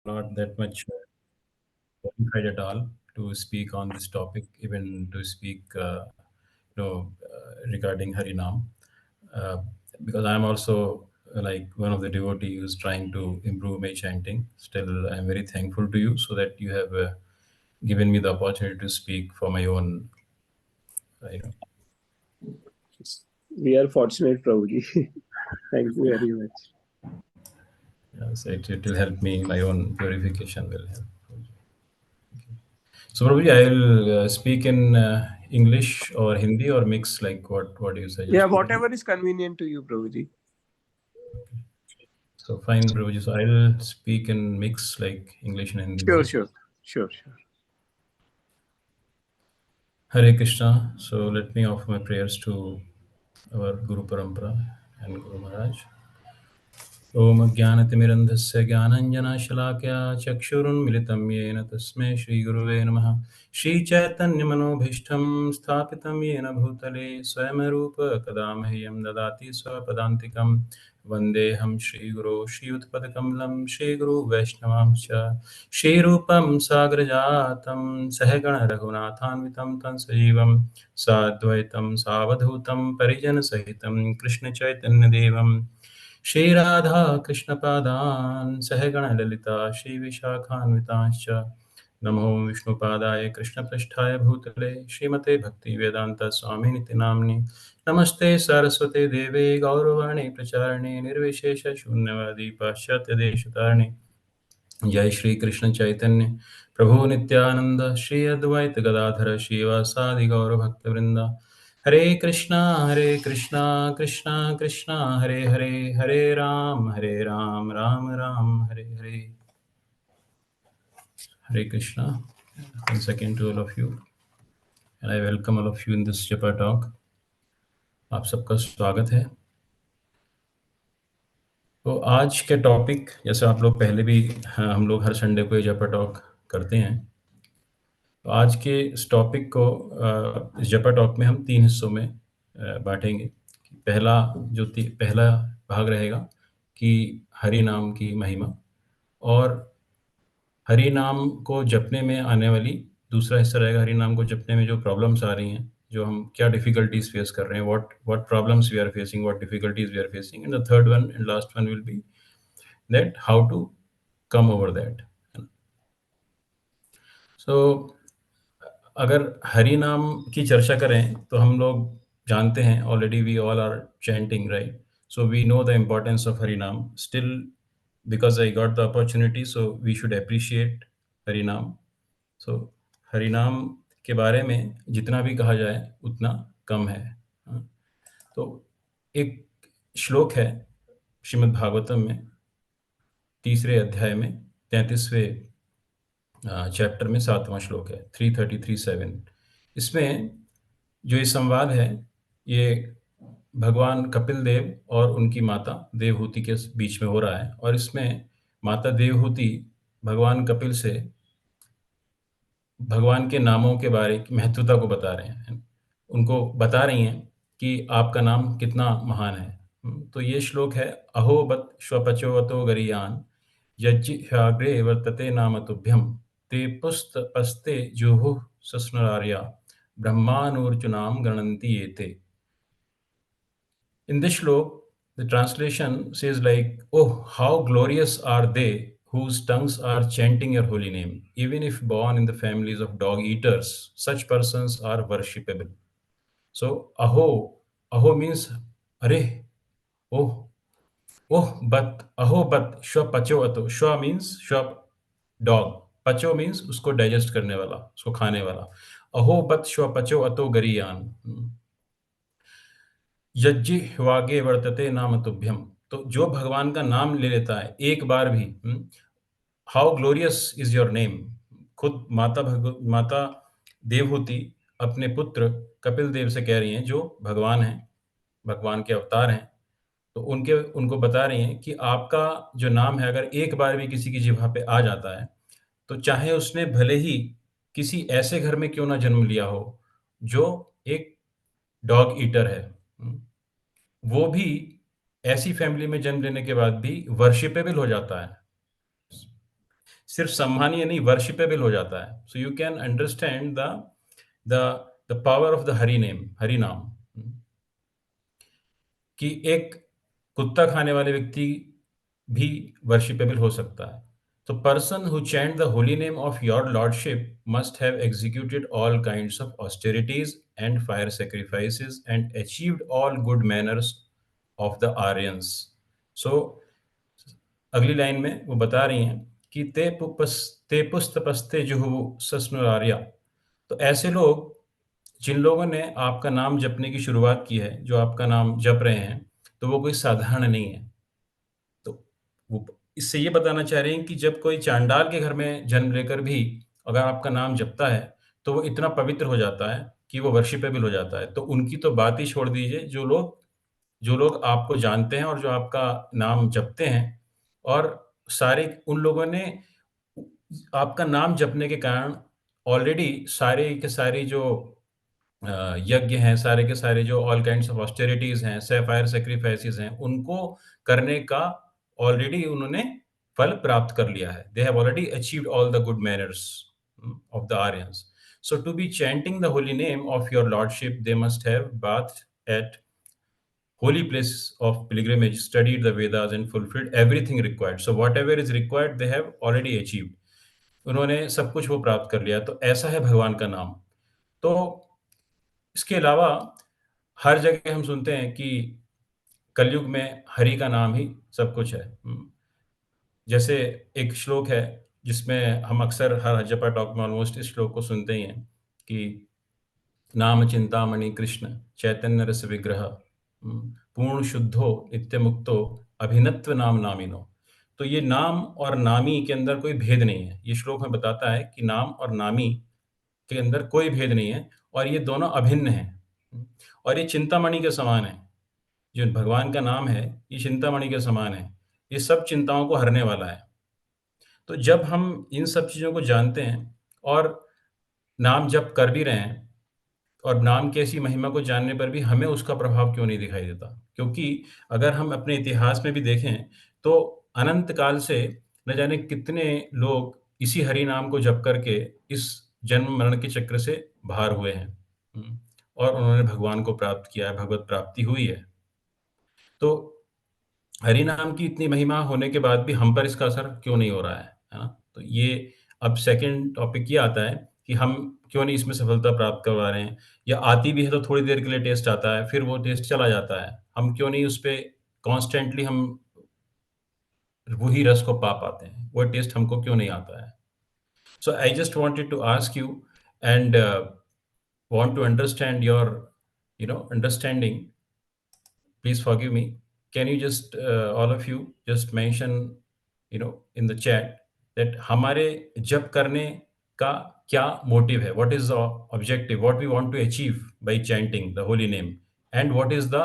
not that much qualified at all to speak on this topic, even to speak, regarding Harinam, uh, because I'm also like one of the devotees who's trying to improve my chanting. Still, I'm very thankful to you so that you have given me the opportunity to speak for my own, you know, We are fortunate, Prabhuji. Thank you very much. so it will help me. My own purification will help. So probably I'll speak in English or Hindi or mix. Like what do you Yeah, suggest, Prabhuji? whatever is convenient to you, Prabhuji. So fine, Prabhuji. So I'll speak in mix like English and Hindi Sure, both. sure, sure, sure. Hare Krishna. So let me offer my prayers to our Guru Parampara and Guru Maharaj. Om Jnanatimirandhasya Jnananjana Chakshurunmilitam Yena Tasmai Shri Guruve Namaha Shri Chaitanya Manobhishtam Sthapitam Yena Bhutale Swayamarupa Kadamahyam Dadati Swapadantikam Vandeham Shri Guru Shri Utpadakamalam Shri Guru Vaishnavamscha Shri Rupam Sagrajatam Sahagana Raghunathanvitam Tan Sajivam Sadvaitam Savadhutam Parijana Sahitam Krishna Chaitanya Devam Shri Radha Krishna Padan Sahagana Lalita Shri Vishakhanvitansh Namo Vishnu Padaya Krishna Prasthaya Bhutale Srimate Bhakti Vedanta Swami Niti Namni Namaste Saraswate Deve Gauravani Pracharane Nirvishesha Shunyavadi Paschatya Deshatarne जय श्री कृष्ण चैतन्य प्रभु नित्यानंद श्री अद्वैत गदाधर श्रीवासादि गौर भक्त वृंदा हरे Krishna Krishna Krishna Hare Hare Hare Ram Ram Ram Hare Hare Hare Krishna once again to all of you and I welcome all of you in this japa talk. आप सबका स्वागत है. तो आज के topic जैसे आप लोग पहले भी हम लोग हर संडे को ये जपा टॉक करते हैं. तो आज के इस टॉपिक को इस जपा टॉक में हम 3 हिस्सों में बांटेंगे. पहला भाग रहेगा कि हरि नाम की महिमा और हरि नाम को जपने में आने वाली. दूसरा हिस्सा रहेगा हरि नाम को जपने में जो प्रॉब्लम्स आ रही हैं, जो हम क्या डिफिकल्टीज फेस कर रहे हैं, what problems we are facing, what difficulties we are facing. And the third one and last one will be that how to come over that. So अगर हरि नाम की चर्चा करें तो हम लोग जानते हैं already we all are chanting right. So we know the importance of Hari नाम. Still because I got the opportunity so we should appreciate Hari नाम. सो हरि नाम के बारे में जितना भी कहा जाए उतना कम है. हाँ. तो एक श्लोक है श्रीमद् भागवतम में 3रे अध्याय में 33वें चैप्टर में 7वां श्लोक है 333-7. इसमें जो ये संवाद है ये भगवान कपिल देव और उनकी माता देवहूति के बीच में हो रहा है. और इसमें माता देवहूति भगवान कपिल से भगवान के नामों के बारे की महत्वता को बता रहे हैं. उनको बता रही हैं कि आपका नाम कितना महान है. तो ये श्लोक है अहो बत श्वपचोवतो गरीयान यज्जिह्वाग्रे वर्तते नाम तुभ्यम ते पुस्त पस्ते जुहुः सस्नरार्या ब्रह्मानूर्जुनाम गणन्ति एते. In this shlok, the translation says like, "Oh, how glorious are they whose tongues are chanting your holy name. Even if born in the families of dog eaters, such persons are worshipable." So, aho means, Are, oh, aho but, shwa pacho ato. Shwa means shwa dog. Pacho means usko digest करने वाला, उसको खाने वाला. अहो बत श्व पचो अतो गरियान. यज्ञ वागे वर्तते नाम तुभ्यम. तो जो भगवान का नाम ले लेता है एक बार भी, how glorious is your name. खुद माता देवहूति अपने पुत्र कपिल देव से कह रही हैं जो भगवान हैं, भगवान के अवतार हैं. तो उनको बता रही हैं कि आपका जो नाम है अगर एक बार भी किसी की जिह्वा पे आ जाता है तो चाहे उसने भले ही किसी ऐसे घर में क्यों ना जन्म लिया हो जो एक डॉग ईटर है, वो भी ऐसी फैमिली में जन्म लेने के बाद भी वर्शिपेबल हो जाता है. सिर्फ सम्मानीय नहीं, वर्शिपेबल हो जाता है. So you can understand the power of the Hari name, Hari नाम. कि एक कुत्ता खाने वाले व्यक्ति भी वर्शिपेबल हो सकता है. तो person who chant the holy name of your lordship must have executed all kinds of austerities and fire sacrifices and achieved all good manners of the Aryans. So अगली लाइन में वो बता रही हैं कि ते पुस्तपस्ते जुहु सस्नुरार्या. तो ऐसे लोग जिन लोगों ने आपका नाम जपने की शुरुआत की है, जो आपका नाम जप रहे हैं, तो वो कोई साधारण नहीं है. तो वो इससे ये बताना चाह रहे हैं कि जब कोई चांडाल के घर में जन्म लेकर भी अगर आपका नाम जपता है, तो वो इतना पवित्र हो जाता है कि वो वर्शिपेबल हो जाता है. तो उनकी तो बात ही छोड़ दीजिए, जो लोग आपको जानते हैं और जो आपका नाम जपते हैं, और सारे उन लोगों ने आपका नाम जपने के कारण ऑलरेडी सारे के सारे जो यज्ञ हैं, सारे के सारे जो ऑल काइंड्स ऑफ ऑस्टेरिटीज़ हैं, सैफायर सैक्रिफाइसेस हैं, उनको करने का ऑलरेडी उन्होंने फल प्राप्त कर लिया है. दे have already achieved all the good manners of the Aryans. So to be chanting the holy name of your lordship, they must have bathed at holy place of pilgrimage, studied the Vedas and fulfilled everything required. So whatever is required, they have already achieved. उन्होंने सब कुछ वो प्राप्त कर लिया. तो ऐसा है भगवान का नाम. तो इसके अलावा हर जगह हम सुनते हैं कि कलयुग में हरि का नाम ही सब कुछ है. जैसे एक श्लोक है जिसमें हम अक्सर हर जपा टॉक में ऑलमोस्ट इस श्लोक को सुनते ही हैं कि नाम चिंतामणि कृष्ण चैतन्य रस विग्रह पूर्ण शुद्धो नित्य मुक्तो अभिनत्व नाम नामिनो. तो ये नाम और नामी के अंदर कोई भेद नहीं है. ये श्लोक हमें बताता है कि नाम और नामी के अंदर कोई भेद नहीं है और ये दोनों अभिन्न हैं. और ये चिंतामणि के समान है. जो भगवान का नाम है, ये चिंतामणि के समान है. ये सब चिंताओं को हरने वाला है. तो जब हम इन सब चीज़ों को जानते हैं और नाम जप कर भी रहे हैं, और नाम की ऐसी महिमा को जानने पर भी हमें उसका प्रभाव क्यों नहीं दिखाई देता? क्योंकि अगर हम अपने इतिहास में भी देखें, तो अनंत काल से न जाने कितने लोग इसी हरि नाम को जप करके इस जन्म-मरण के चक्र से बाहर हुए हैं. और उन्होंने भगवान को प्राप्त किया है, भगवत प्राप्ति हुई है. तो हरि नाम की इतनी महिमा होने के बाद भी हम पर इसका असर क्यों नहीं हो रहा है ना? तो ये अब सेकंड टॉपिक ये आता है कि हम क्यों नहीं इसमें सफलता प्राप्त करवा रहे हैं, या आती भी है तो थोड़ी देर के लिए टेस्ट आता है, फिर वो टेस्ट चला जाता है. हम क्यों नहीं उस पे कॉन्स्टेंटली हम वही रस को पा पाते हैं, वो टेस्ट हमको क्यों नहीं आता है? So I just wanted to ask you and want to understand your understanding. Please forgive me. Can you just all of you just mention in the chat that हमारे जप करने का क्या मोटिव है? What is the objective? What we want to achieve by chanting the holy name? And what is the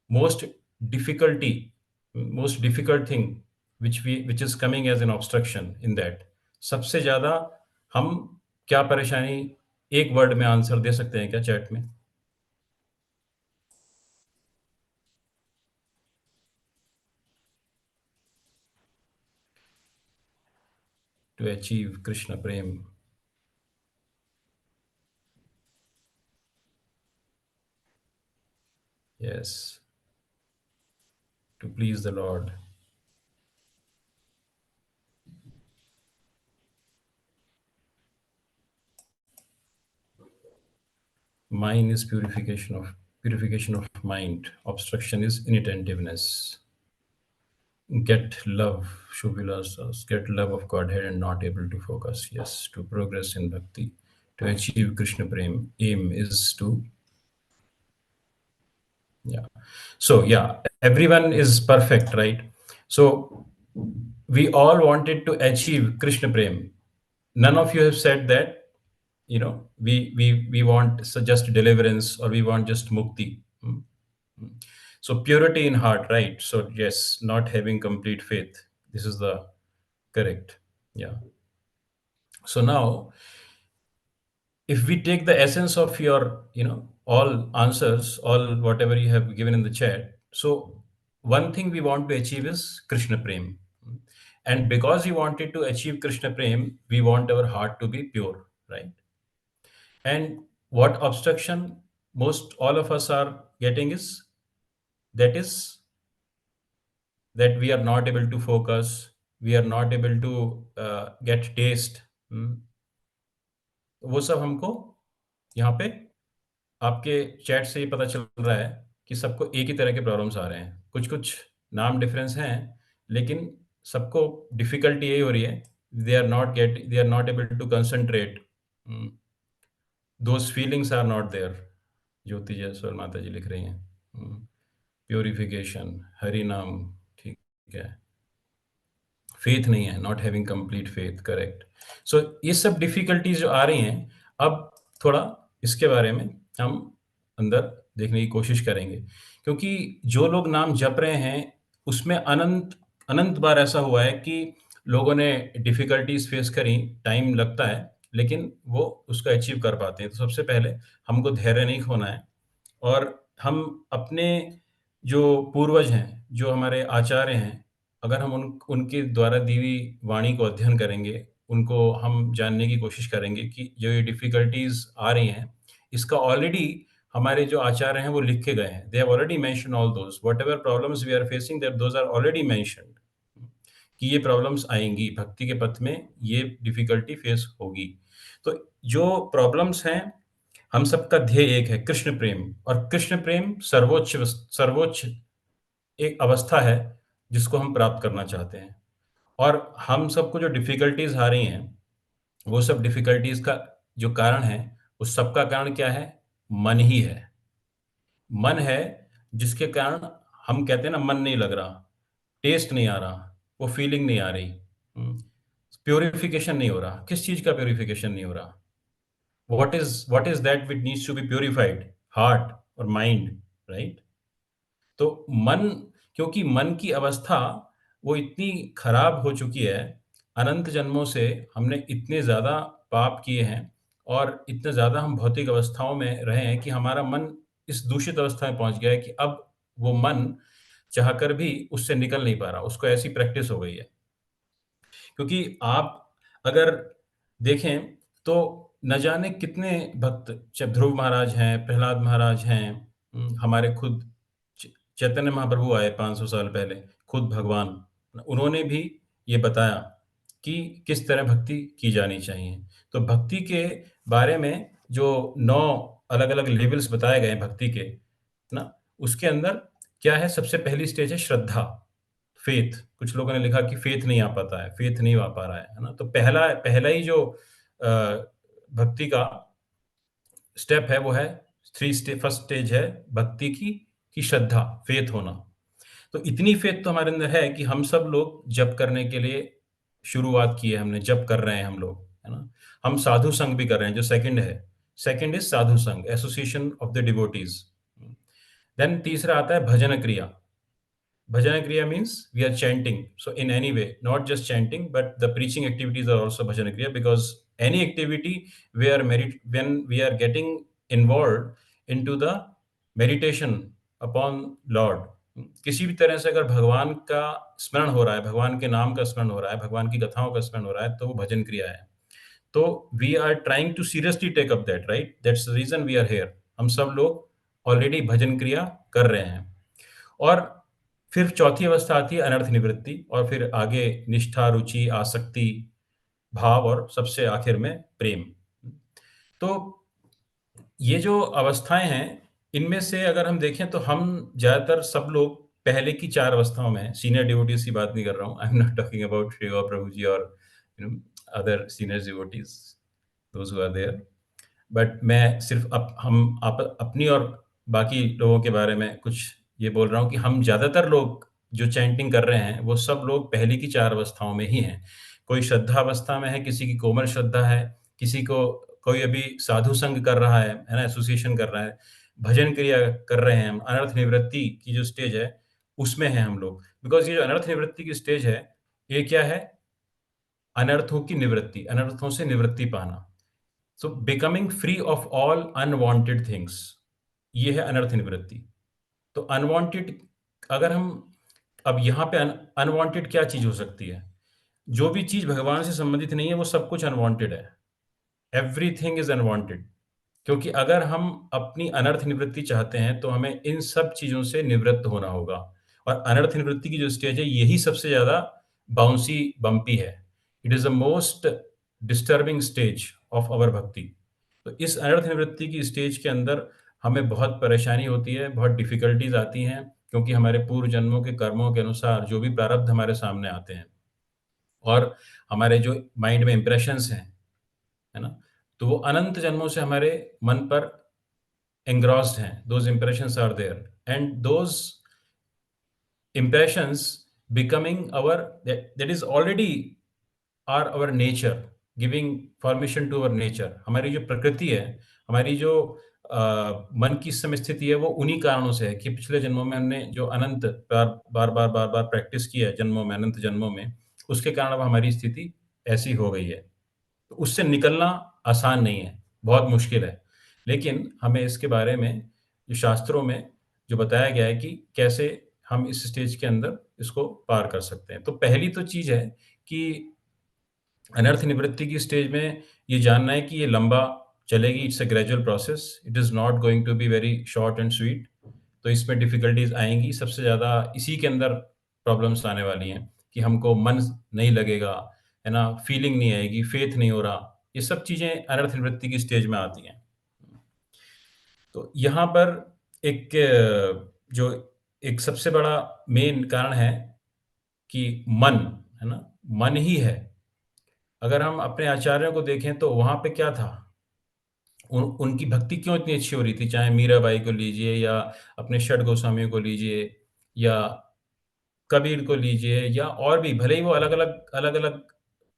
most most difficult thing which is coming as an obstruction in that? सबसे ज़्यादा हम क्या परेशानी, एक word में answer दे सकते हैं क्या चैट में? To achieve Krishna Prem. Yes. To please the Lord. Mind is purification of mind. Obstruction is inattentiveness. Get love, Shubhilas, get love of Godhead and not able to focus. Yes, to progress in bhakti, to achieve Krishna Prem, aim is to, yeah. So yeah, everyone is perfect, right? So we all wanted to achieve Krishna Prem. None of you have said that, we want just deliverance, or we want just mukti. So purity in heart, right? So yes, not having complete faith. This is the correct. Yeah. So now, if we take the essence of your, all answers, all whatever you have given in the chat. So one thing we want to achieve is Krishna Prem. And because we wanted to achieve Krishna Prem, we want our heart to be pure, right? And what obstruction most all of us are getting is that we are not able to focus, we are not able to get taste. वो सब हमको यहाँ पे आपके chat से ही पता चल रहा है कि सबको एक ही तरह के प्रॉब्लम्स आ रहे हैं। कुछ-कुछ नाम डिफरेंस हैं, लेकिन सबको डिफ़िकल्टी यही हो रही है, they are not able to concentrate. Um, those feelings are not there. Jyoti Jaiswal माता जी लिख रही हैं। प्यूरिफिकेशन, हरि नाम, ठीक है। फेथ नहीं है, not having complete faith, correct. So ये सब डिफिकल्टीज जो आ रही हैं, अब थोड़ा इसके बारे में हम अंदर देखने की कोशिश करेंगे, क्योंकि जो लोग नाम जप रहे हैं उसमें अनंत अनंत बार ऐसा हुआ है कि लोगों ने डिफिकल्टीज फेस करी, टाइम लगता है, लेकिन वो उसको अचीव कर पाते हैं। तो सबसे पहले हमको धैर्य नहीं खोना है, और हम अपने जो पूर्वज हैं, जो हमारे आचार्य हैं, अगर हम उनके द्वारा दी हुई वाणी को अध्ययन करेंगे, उनको हम जानने की कोशिश करेंगे कि जो ये डिफ़िकल्टीज़ आ रही हैं, इसका ऑलरेडी हमारे जो आचार्य हैं, वो लिख के गए हैं। They have already mentioned all those, whatever problems we are facing that those are already mentioned, कि ये प्रॉब्लम्स आएँगी, भक्ति के पथ में ये डिफ़िकल्टी फेस होगी। तो जो प्रॉब्लम्स हैं, हम सबका ध्येय एक है, कृष्ण प्रेम, और कृष्ण प्रेम सर्वोच्च एक अवस्था है, जिसको हम प्राप्त करना चाहते हैं। और हम सबको जो डिफ़िकल्टीज़ आ रही हैं, वो सब डिफ़िकल्टीज़ का जो कारण है, उस सब का कारण क्या है? मन ही है। मन है, जिसके कारण हम कहते हैं ना, मन नहीं लग रहा, टेस्ट नहीं आ रहा, वो फीलिंग नहीं आ रही। हुँ, प्यूरिफिकेशन नहीं हो रहा। किस चीज़ का प्यूरिफिकेशन नहीं हो रहा? What is that which needs to be purified? Heart और mind, right? तो मन, क्योंकि मन की अवस्था वो इतनी खराब हो चुकी है, अनंत जन्मों से हमने इतने ज़्यादा पाप किए हैं और इतने ज़्यादा हम भौतिक अवस्थाओं में रहे हैं कि हमारा मन इस दूषित अवस्था में पहुँच गया है कि अब वो मन चाहकर भी उससे निकल नहीं पा रहा, उसको ऐसी प्रैक्टिस हो गई है। क्योंकि आप अगर देखें तो न जाने कितने भक्त, ध्रुव महाराज हैं, प्रहलाद महाराज हैं, हमारे खुद चैतन्य महाप्रभु आए 500 साल पहले, खुद भगवान, उन्होंने भी ये बताया कि किस तरह भक्ति की जानी चाहिए। तो भक्ति के बारे में जो 9 अलग-अलग लेवल्स बताए गए हैं भक्ति के, ना, उसके अंदर क्या है, सबसे पहली स्टेज है श्रद्धा, फेथ। कुछ लोगों ने लिखा कि फेथ नहीं आ पाता है, फेथ नहीं आ पा रहा है ना? तो पहला पहला ही जो भक्ति का स्टेप है वो है फर्स्ट स्टेज है भक्ति की श्रद्धा, फेथ होना। तो इतनी फेथ तो हमारे अंदर है कि हम सब लोग जप करने के लिए शुरुआत की है हमने, जप कर रहे हैं हम लोग, है ना? हम साधु संग भी कर रहे हैं, जो सेकंड है। Second is sadhu sang, association of the devotees. Then तीसरा आता है भजन क्रिया। Bhajana Kriya means we are chanting. So in any way, not just chanting, but the preaching activities are also Bhajana Kriya, because any activity where when we are getting involved into the meditation upon Lord, किसी भी तरह से अगर भगवान का स्मरण हो रहा है, भगवान के नाम का स्मरण हो रहा है, भगवान की कथाओं का स्मरण हो रहा है, तो वो भजन क्रिया है। तो we are trying to seriously take up that, right? That's the reason we are here. हम सब लोग ऑलरेडी भजन क्रिया कर रहे हैं। और फिर चौथी अवस्था आती है अनर्थ निवृत्ति, और फिर आगे निष्ठा, रुचि, आसक्ति, भाव, और सबसे आखिर में प्रेम। तो ये जो अवस्थाएँ हैं, इनमें से अगर हम देखें तो हम ज़्यादातर सब लोग पहले की 4 अवस्थाओं में हैं। सीनियर डिवोटीज़ की बात नहीं कर रहा हूँ। I am not talking about Shri Gaur प्रभु जी और other senior devotees, those who are there. But मैं सिर्फ़ हम अपनी और बाकी लोगों के बारे में कुछ ये बोल रहा हूँ कि हम ज़्यादातर लोग जो चैंटिंग कर रहे हैं, वो सब लोग पहले की 4 अवस्थाओं में ही हैं। कोई श्रद्धा अवस्था में है, किसी की कोमल श्रद्धा है, किसी को कोई अभी साधु संग कर रहा है ना? एसोसिएशन कर रहा है, भजन क्रिया कर रहे हैं हम, अनर्थ निवृत्ति की जो स्टेज है, उसमें हैं हम लोग। बिकॉज़ ये जो अनर्थ निवृत्ति की स्टेज है, ये क्या है? अनर्थों की निवृत्ति, अनर्थों से निवृत्ति पाना। So becoming free of all unwanted things, ये है अनर्थ निवृत्ति। तो अनवांटेड, अगर हम अब यहाँ पे अनवांटेड क्या चीज़ हो सकती है? जो भी चीज़ भगवान से संबंधित नहीं है वो सब कुछ अनवांटेड है। Everything is unwanted. क्योंकि अगर हम अपनी अनर्थ निवृत्ति चाहते हैं तो हमें इन सब चीज़ों से निवृत्त होना होगा। और अनर्थ निवृत्ति की जो स्टेज है यही सबसे ज़्यादा बाउंसी बम्पी है। It is the most disturbing stage of our bhakti. तो इस अनर्थ निवृत्ति की स्टेज के अंदर हमें बहुत परेशानी होती है, बहुत डिफ़िकल्टीज़ आती हैं, क्योंकि हमारे पूर्व जन्मों के कर्मों के अनुसार जो भी प्रारब्ध हमारे सामने आते हैं और हमारे जो माइंड में इंप्रेशंस हैं, है ना? तो वो अनंत जन्मों से हमारे मन पर engrossed हैं, those impressions are there and those impressions becoming our that is already are our nature, giving formation to our nature। हमारी जो प्रकृति है, हमारी जो मन की इस समय स्थिति है वो उन्हीं कारणों से है कि पिछले जन्मों में हमने जो अनंत बार बार प्रैक्टिस की है जन्मों में, अनंत जन्मों में, उसके कारण अब हमारी स्थिति ऐसी हो गई है। तो उससे निकलना आसान नहीं है, बहुत मुश्किल है। लेकिन हमें इसके बारे में जो शास्त्रों में जो बताया गया है कि कैसे हम इस स्टेज के अंदर इसको पार कर सकते हैं। तो पहली तो चीज़ है कि अनर्थ निवृत्ति की स्टेज में ये जानना है कि ये लंबा चलेगी, it's a gradual process, it is not going to be very short and sweet. तो इसमें डिफ़िकल्टीज़ आएँगी, सबसे ज़्यादा इसी के अंदर प्रॉब्लम्स आने वाली हैं कि हमको मन नहीं लगेगा, है ना? फीलिंग नहीं आएगी, फ़ेथ नहीं हो रहा, ये सब चीज़ें अनर्थ निवृत्ति की स्टेज में आती हैं। तो यहाँ पर एक जो एक सबसे बड़ा मेन कारण है कि मन, है ना? मन ही है। अगर हम अपने आचार्यों को देखें तो वहाँ पे क्या था? उनकी भक्ति क्यों इतनी अच्छी हो रही थी? चाहे मीराबाई को लीजिए या अपने षट गोस्वामियों को लीजिए या कबीर को लीजिए या और भी भले ही वो अलग-अलग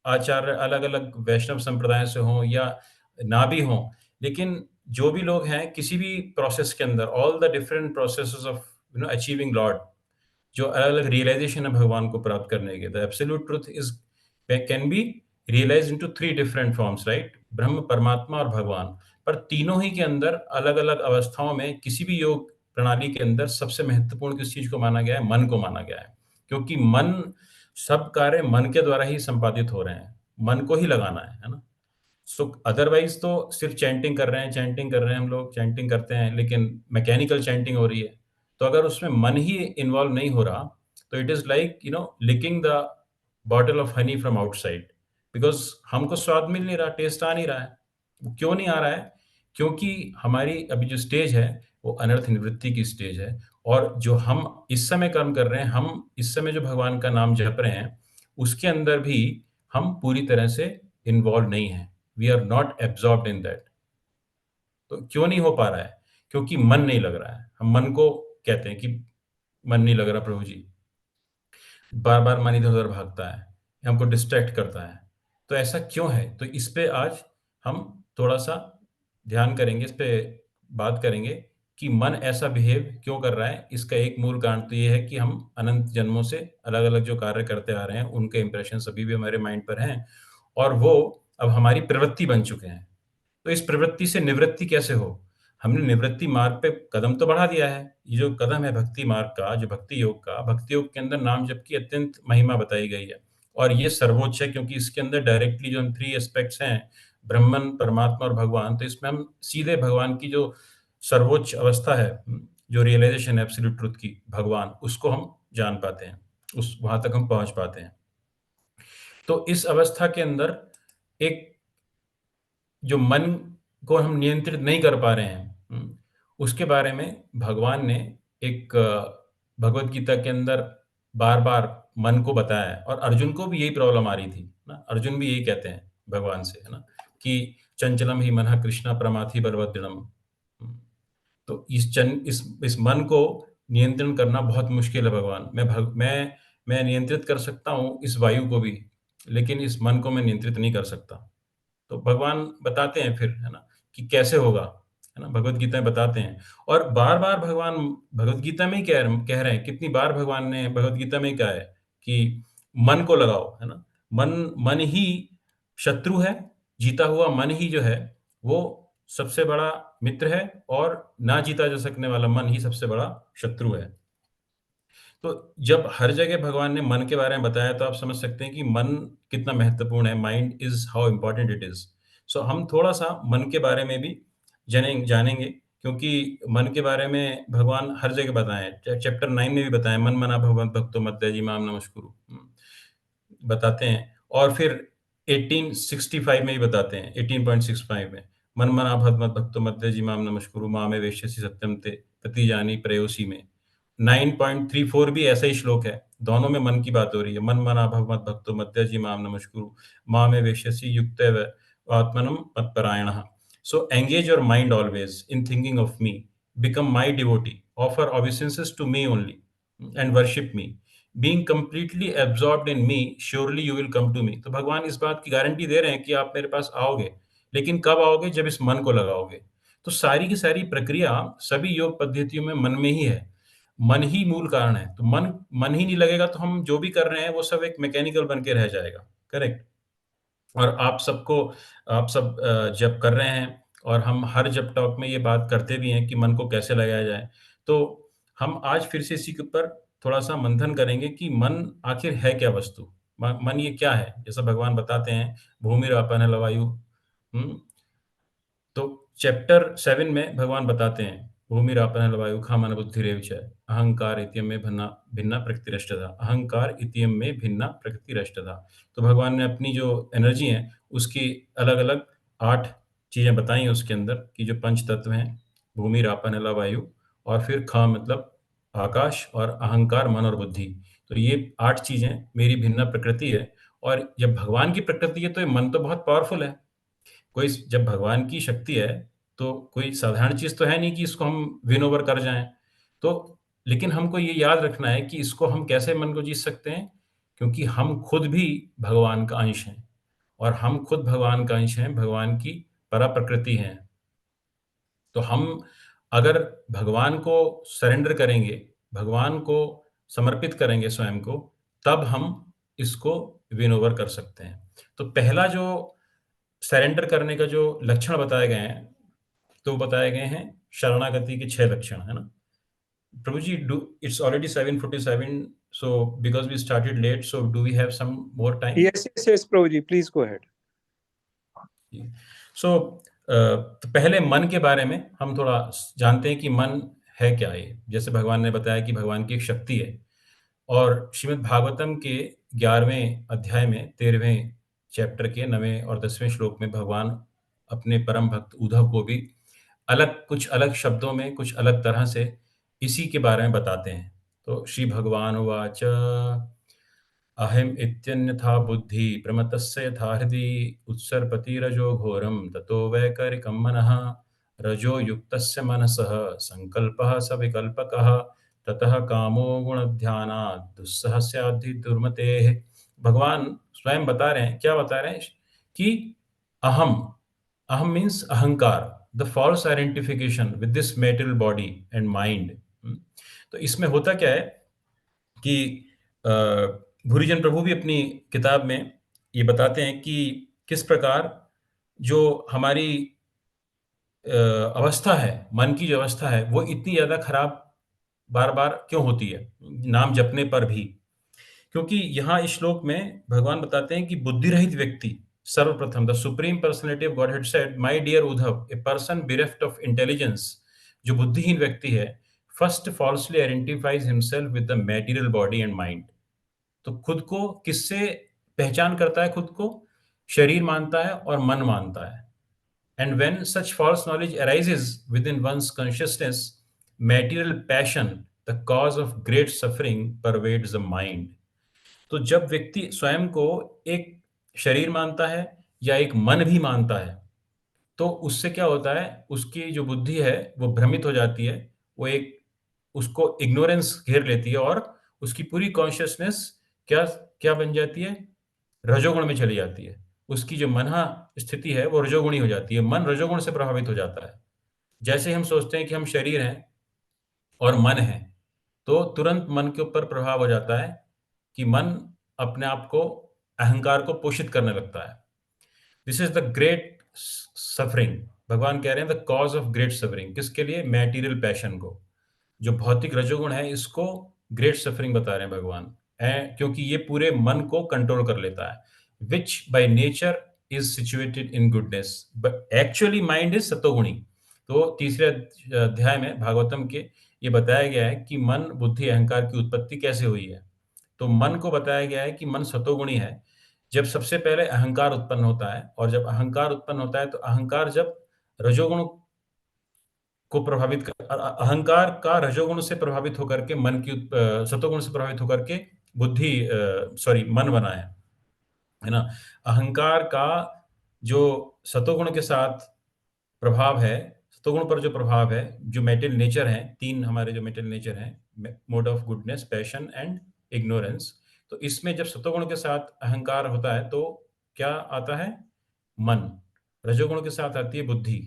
आचार्य, अलग-अलग वैष्णव संप्रदाय से हों या ना भी हों, लेकिन जो भी लोग हैं किसी भी प्रोसेस के अंदर all the different processes of achieving lord, जो अलग-अलग रियलाइज़ेशन है भगवान को प्राप्त करने के। The absolute truth is can be realized into 3 different forms, right? ब्रह्म, परमात्मा और भगवान। पर तीनों ही के अंदर अलग-अलग अवस्थाओं में किसी भी योग प्रणाली के अंदर सबसे महत्वपूर्ण किस चीज़ को माना गया है? मन को माना गया है। क्योंकि मन सब कार्य मन के द्वारा ही संपादित हो रहे हैं। मन को ही लगाना है ना? सो अदरवाइज़ तो सिर्फ़ चैंटिंग कर रहे हैं हम लोग, चैंटिंग करते हैं, लेकिन मैकेनिकल चैंटिंग हो रही है। तो अगर उसमें मन ही इन्वॉल्व नहीं हो रहा, तो it is like licking the bottle of honey from outside, because हमको स्वाद मिल नहीं रहा, टेस्ट आ नहीं रहा है। वो क्यों नहीं आ रहा है? क्योंकि हमारी अभी जो स्टेज है, वो अनर्थ निवृत्ति की स्टेज है और जो हम इस समय कर्म कर रहे हैं, हम इस समय जो भगवान का नाम जप रहे हैं, उसके अंदर भी हम पूरी तरह से इन्वॉल्व नहीं हैं। We are not absorbed in that. तो क्यों नहीं हो पा रहा है? क्योंकि मन नहीं लग रहा है। हम मन को कहते हैं कि मन नहीं लग रहा प्रभु जी। बार-बार मन इधर-उधर भागता है, हमको डिस्ट्रैक्ट करता है। तो ऐसा क्यों है? तो इस पे आज हम थोड़ा-सा ध्यान करेंगे, इस पे बात करेंगे कि मन ऐसा बिहेव क्यों कर रहा है? इसका एक मूल कारण तो ये है कि हम अनंत जन्मों से अलग-अलग जो कार्य करते आ रहे हैं, उनके इंप्रेशंस अभी भी हमारे माइंड पर हैं और वो अब हमारी प्रवृत्ति बन चुके हैं। तो इस प्रवृत्ति से निवृत्ति कैसे हो? हमने निवृत्ति मार्ग पे कदम तो बढ़ा दिया है। ये जो कदम है भक्ति मार्ग का, जो भक्ति योग के अंदर नाम जप की अत्यंत महिमा बताई गई है। और ये सर्वोच्च है क्योंकि इसके अंदर डायरेक्टली जो हम 3 एस्पेक्ट्स हैं, ब्रह्मन, परमात्मा और भगवान, तो इसमें हम सीधे भगवान की जो सर्वोच्च अवस्था है, जो रियलाइज़ेशन है एब्सोल्यूट ट्रुथ की, भगवान, उसको हम जान पाते हैं। उस वहाँ तक हम पहुँच पाते हैं। तो इस अवस्था के अंदर एक जो मन को हम नियंत्रित नहीं कर पा रहे हैं, उसके बारे में भगवान ने एक भगवद गीता के अंदर बार-बार मन को बताया है और अर्जुन को भी यही प्रॉब्लम आ रही थी, ना? अर्जुन भी यही कहते हैं भगवान से, है ना? कि चंचलम ही मनः कृष्ण प्रमाथि बलवदृढ़म्। तो इस मन को नियंत्रण करना बहुत मुश्किल है भगवान। मैं नियंत्रित कर सकता हूँ इस वायु को भी, लेकिन इस मन को मैं नियंत्रित नहीं कर सकता। तो भगवान बताते हैं फिर, है ना, कि कैसे होगा, है ना? भगवद गीता में बताते हैं और बार-बार भगवान भगवद गीता में ही कह रहे हैं, कितनी बार भगवान ने भगवद गीता में ही कहा है कि मन को लगाओ, है ना? मन मन ही शत्रु है, जीता हुआ मन ही जो है, वो सबसे बड़ा मित्र है और ना जीता जा सकने वाला मन ही सबसे बड़ा शत्रु है। तो जब हर जगह भगवान ने मन के बारे में बताया तो आप समझ सकते हैं कि मन कितना महत्वपूर्ण है, mind is how important it is. So हम थोड़ा-सा मन के बारे में भी जानेंगे क्योंकि मन के बारे में भगवान हर जगह बताए हैं। चैप्टर 9 में भी बताया है, मन मना भवन भक्तो मद्देजी माम नमस्कुरु। बताते हैं और फिर 1865 में ही बताते हैं, 18.65 में, मन मना भव भक्तो मद्देजी माम नमस्कुरु मामे वेश्यसि सत्यम ते प्रतिजानी प्रेयसी में। 9.34 भी ऐसा ही श्लोक है, दोनों में मन की बात हो रही है। मन मना भव मद्भक्तो मद्देजी माम नमस्कुरु मामे वेश्यसि युक्तैव आत्मनं मत्परायणः। So engage your mind always in thinking of me, become my devotee, offer obeisances to me only, and worship me. Being completely absorbed in me, surely you will come to me. तो भगवान इस बात की guarantee दे रहे हैं कि आप मेरे पास आओगे, लेकिन कब आओगे? जब इस मन को लगाओगे। तो सारी की सारी प्रक्रिया सभी योग पद्धतियों में मन में ही है। मन ही मूल कारण है। तो मन मन ही नहीं लगेगा तो हम जो भी कर रहे हैं वो सब एक मैकेनिकल बन के रह जाएगा। करेक्ट? और आप सब जब कर रहे हैं और हम हर जब टॉक में ये बात करते भी हैं कि मन को कैसे लगाया जाए, तो हम आज फिर से इसी के ऊपर थोड़ा-सा मंथन करेंगे कि मन आखिर है क्या वस्तु? मन ये क्या है? जैसा भगवान बताते हैं, भूमिरापः नलो वायु। हुँ? तो चैप्टर 7 में भगवान बताते हैं, भूमिरापः नलो खामन बुद्धिरेव च अहंकार इत्ययं में भिन्ना प्रकृतिरष्टधा। अहंकार इत्ययं में भिन्ना प्रकृतिरष्टधा। तो भगवान ने अपनी जो एनर्जी है, उसकी अलग-अलग 8 चीज़ें बताई हैं उसके अंदर कि जो पंच तत्व हैं, भूमि, रापः, नल, वायु और फिर ख मतलब आकाश और अहंकार, मन और बुद्धि। तो ये 8 चीज़ें मेरी भिन्न प्रकृति है और जब भगवान की प्रकृति है, तो ये मन तो बहुत पावरफुल है। कोई जब भगवान की शक्ति है, तो कोई साधारण चीज़ तो है नहीं कि इसको हम विन ओवर कर जाएँ। तो लेकिन हमको ये याद रखना है कि इसको हम कैसे मन को जीत सकते हैं? क्योंकि हम खुद भी भगवान का अंश हैं और हम खुद भगवान का अंश हैं, भगवान की पराप्रकृति हैं। तो हम अगर भगवान को सरेंडर करेंगे, भगवान को समर्पित करेंगे स्वयं को, तब हम इसको विन ओवर कर सकते हैं। तो पहला जो सरेंडर करने का जो लक्षण बताए गए हैं, तो बताए गए हैं शरणागति के 6 लक्षण, है ना? प्रभु जी, do it's already 7:47, so because we started late, so do we have some more time? Yes, Prabhuji, please go ahead. सो तो पहले मन के बारे में हम थोड़ा जानते हैं कि मन है क्या ये? जैसे भगवान ने बताया कि भगवान की एक शक्ति है और श्रीमद् भागवतम के 11वें अध्याय में 13वें चैप्टर के 9वें और 10वें श्लोक में भगवान अपने परम भक्त उद्धव को भी कुछ अलग शब्दों में, कुछ अलग तरह से इसी के बारे में बताते हैं। तो श्री भगवान उवाच अहम् इत्यन्यथा बुद्धि प्रमतस्य यथा हृदि उत्सर्पति रजो घोरं ततो वैकरिकं मनः रजो युक्तस्य मनसः संकल्पः स विकल्पकः ततः कामो गुणध्यानात् दुस्सह स्याद्धि दुर्मतेः। भगवान स्वयं बता रहे हैं, क्या बता रहे हैं? कि अहम, aham means ahankar, the false identification with this material body and mind. तो इसमें होता क्या है कि अ, भूरिजन प्रभु भी अपनी किताब में ये बताते हैं कि किस प्रकार जो हमारी अवस्था है, मन की जो अवस्था है, वो इतनी ज़्यादा खराब बार-बार क्यों होती है, नाम जपने पर भी। क्योंकि यहाँ इस श्लोक में भगवान बताते हैं कि बुद्धि रहित व्यक्ति सर्वप्रथम the supreme personality of godhead said, my dear Uddhava, a person bereft of intelligence, जो बुद्धिहीन व्यक्ति है, first falsely identifies himself with the material body and mind. तो खुद को किससे पहचान करता है? खुद को शरीर मानता है और मन मानता है। And when such false knowledge arises within one's consciousness, material passion the cause of great suffering pervades the mind. तो जब व्यक्ति स्वयं को एक शरीर मानता है या एक मन भी मानता है, तो उससे क्या होता है, उसकी जो बुद्धि है वो भ्रमित हो जाती है। वो एक उसको इग्नोरेंस घेर लेती है और उसकी पूरी कॉन्शियसनेस क्या क्या बन जाती है? रजोगुण में चली जाती है। उसकी जो मनः स्थिति है वो रजोगुणी हो जाती है। मन रजोगुण से प्रभावित हो जाता है। जैसे ही हम सोचते हैं कि हम शरीर हैं और मन है, तो तुरंत मन के ऊपर प्रभाव हो जाता है कि मन अपने आप को, अहंकार को पोषित करने लगता है। This is the great suffering. भगवान कह रहे हैं the cause of great suffering, किसके लिए? मटेरियल पैशन को। जो भौतिक रजोगुण है, इसको ग्रेट सफरिंग बता रहे हैं भगवान, क्योंकि ये पूरे मन को कंट्रोल कर लेता है, which by nature is situated in goodness, but actually mind is सतोगुणी। तो तीसरे अध्याय में भागवतम के ये बताया गया है कि मन बुद्धि अहंकार की उत्पत्ति कैसे हुई है। तो मन को बताया गया है कि मन सतोगुणी है। जब सबसे पहले अहंकार उत्पन्न होता है, और जब अहंकार उत्पन्न होता है तो अहंकार जब रजोगुण को प्रभावित कर, अहंकार का रजोगुण से प्रभावित होकर के मन की सतोगुण से प्रभावित होकर के बुद्धि सॉरी मन बना है ना। अहंकार का जो सतोगुण के साथ प्रभाव है, सतोगुण पर जो प्रभाव है, जो मेटल नेचर है, तीन हमारे जो मेटल नेचर हैं, mode of goodness, passion and ignorance. तो इसमें जब सतोगुण के साथ अहंकार होता है तो क्या आता है? मन। रजोगुण के साथ आती है बुद्धि।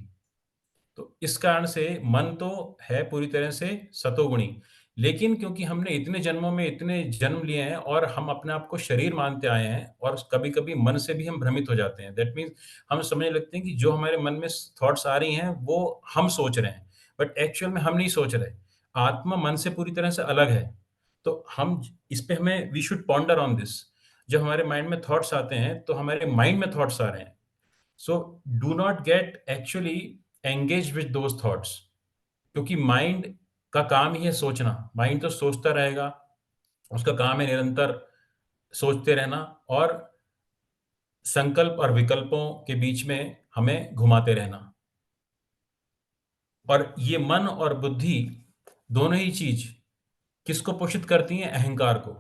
तो इस कारण से मन तो है पूरी तरह से सतोगुणी, लेकिन क्योंकि हमने इतने जन्मों में इतने जन्म लिए हैं और हम अपने आप को शरीर मानते आए हैं, और कभी-कभी मन से भी हम भ्रमित हो जाते हैं। दैट मीन्स हम समझने लगते हैं कि जो हमारे मन में थॉट्स आ रही हैं वो हम सोच रहे हैं, बट एक्चुअल में हम नहीं सोच रहे। आत्मा मन से पूरी तरह से अलग है। तो हम इस पे हमें we should ponder on this. जब हमारे माइंड में थॉट्स आते हैं तो हमारे माइंड में थॉट्स आ रहे हैं। So do not get actually engage with those thoughts, क्योंकि माइंड का काम ही है सोचना। माइंड तो सोचता रहेगा, उसका काम है निरंतर सोचते रहना और संकल्प और विकल्पों के बीच में हमें घुमाते रहना। और ये मन और बुद्धि दोनों ही चीज किसको पोषित करती हैं? अहंकार को।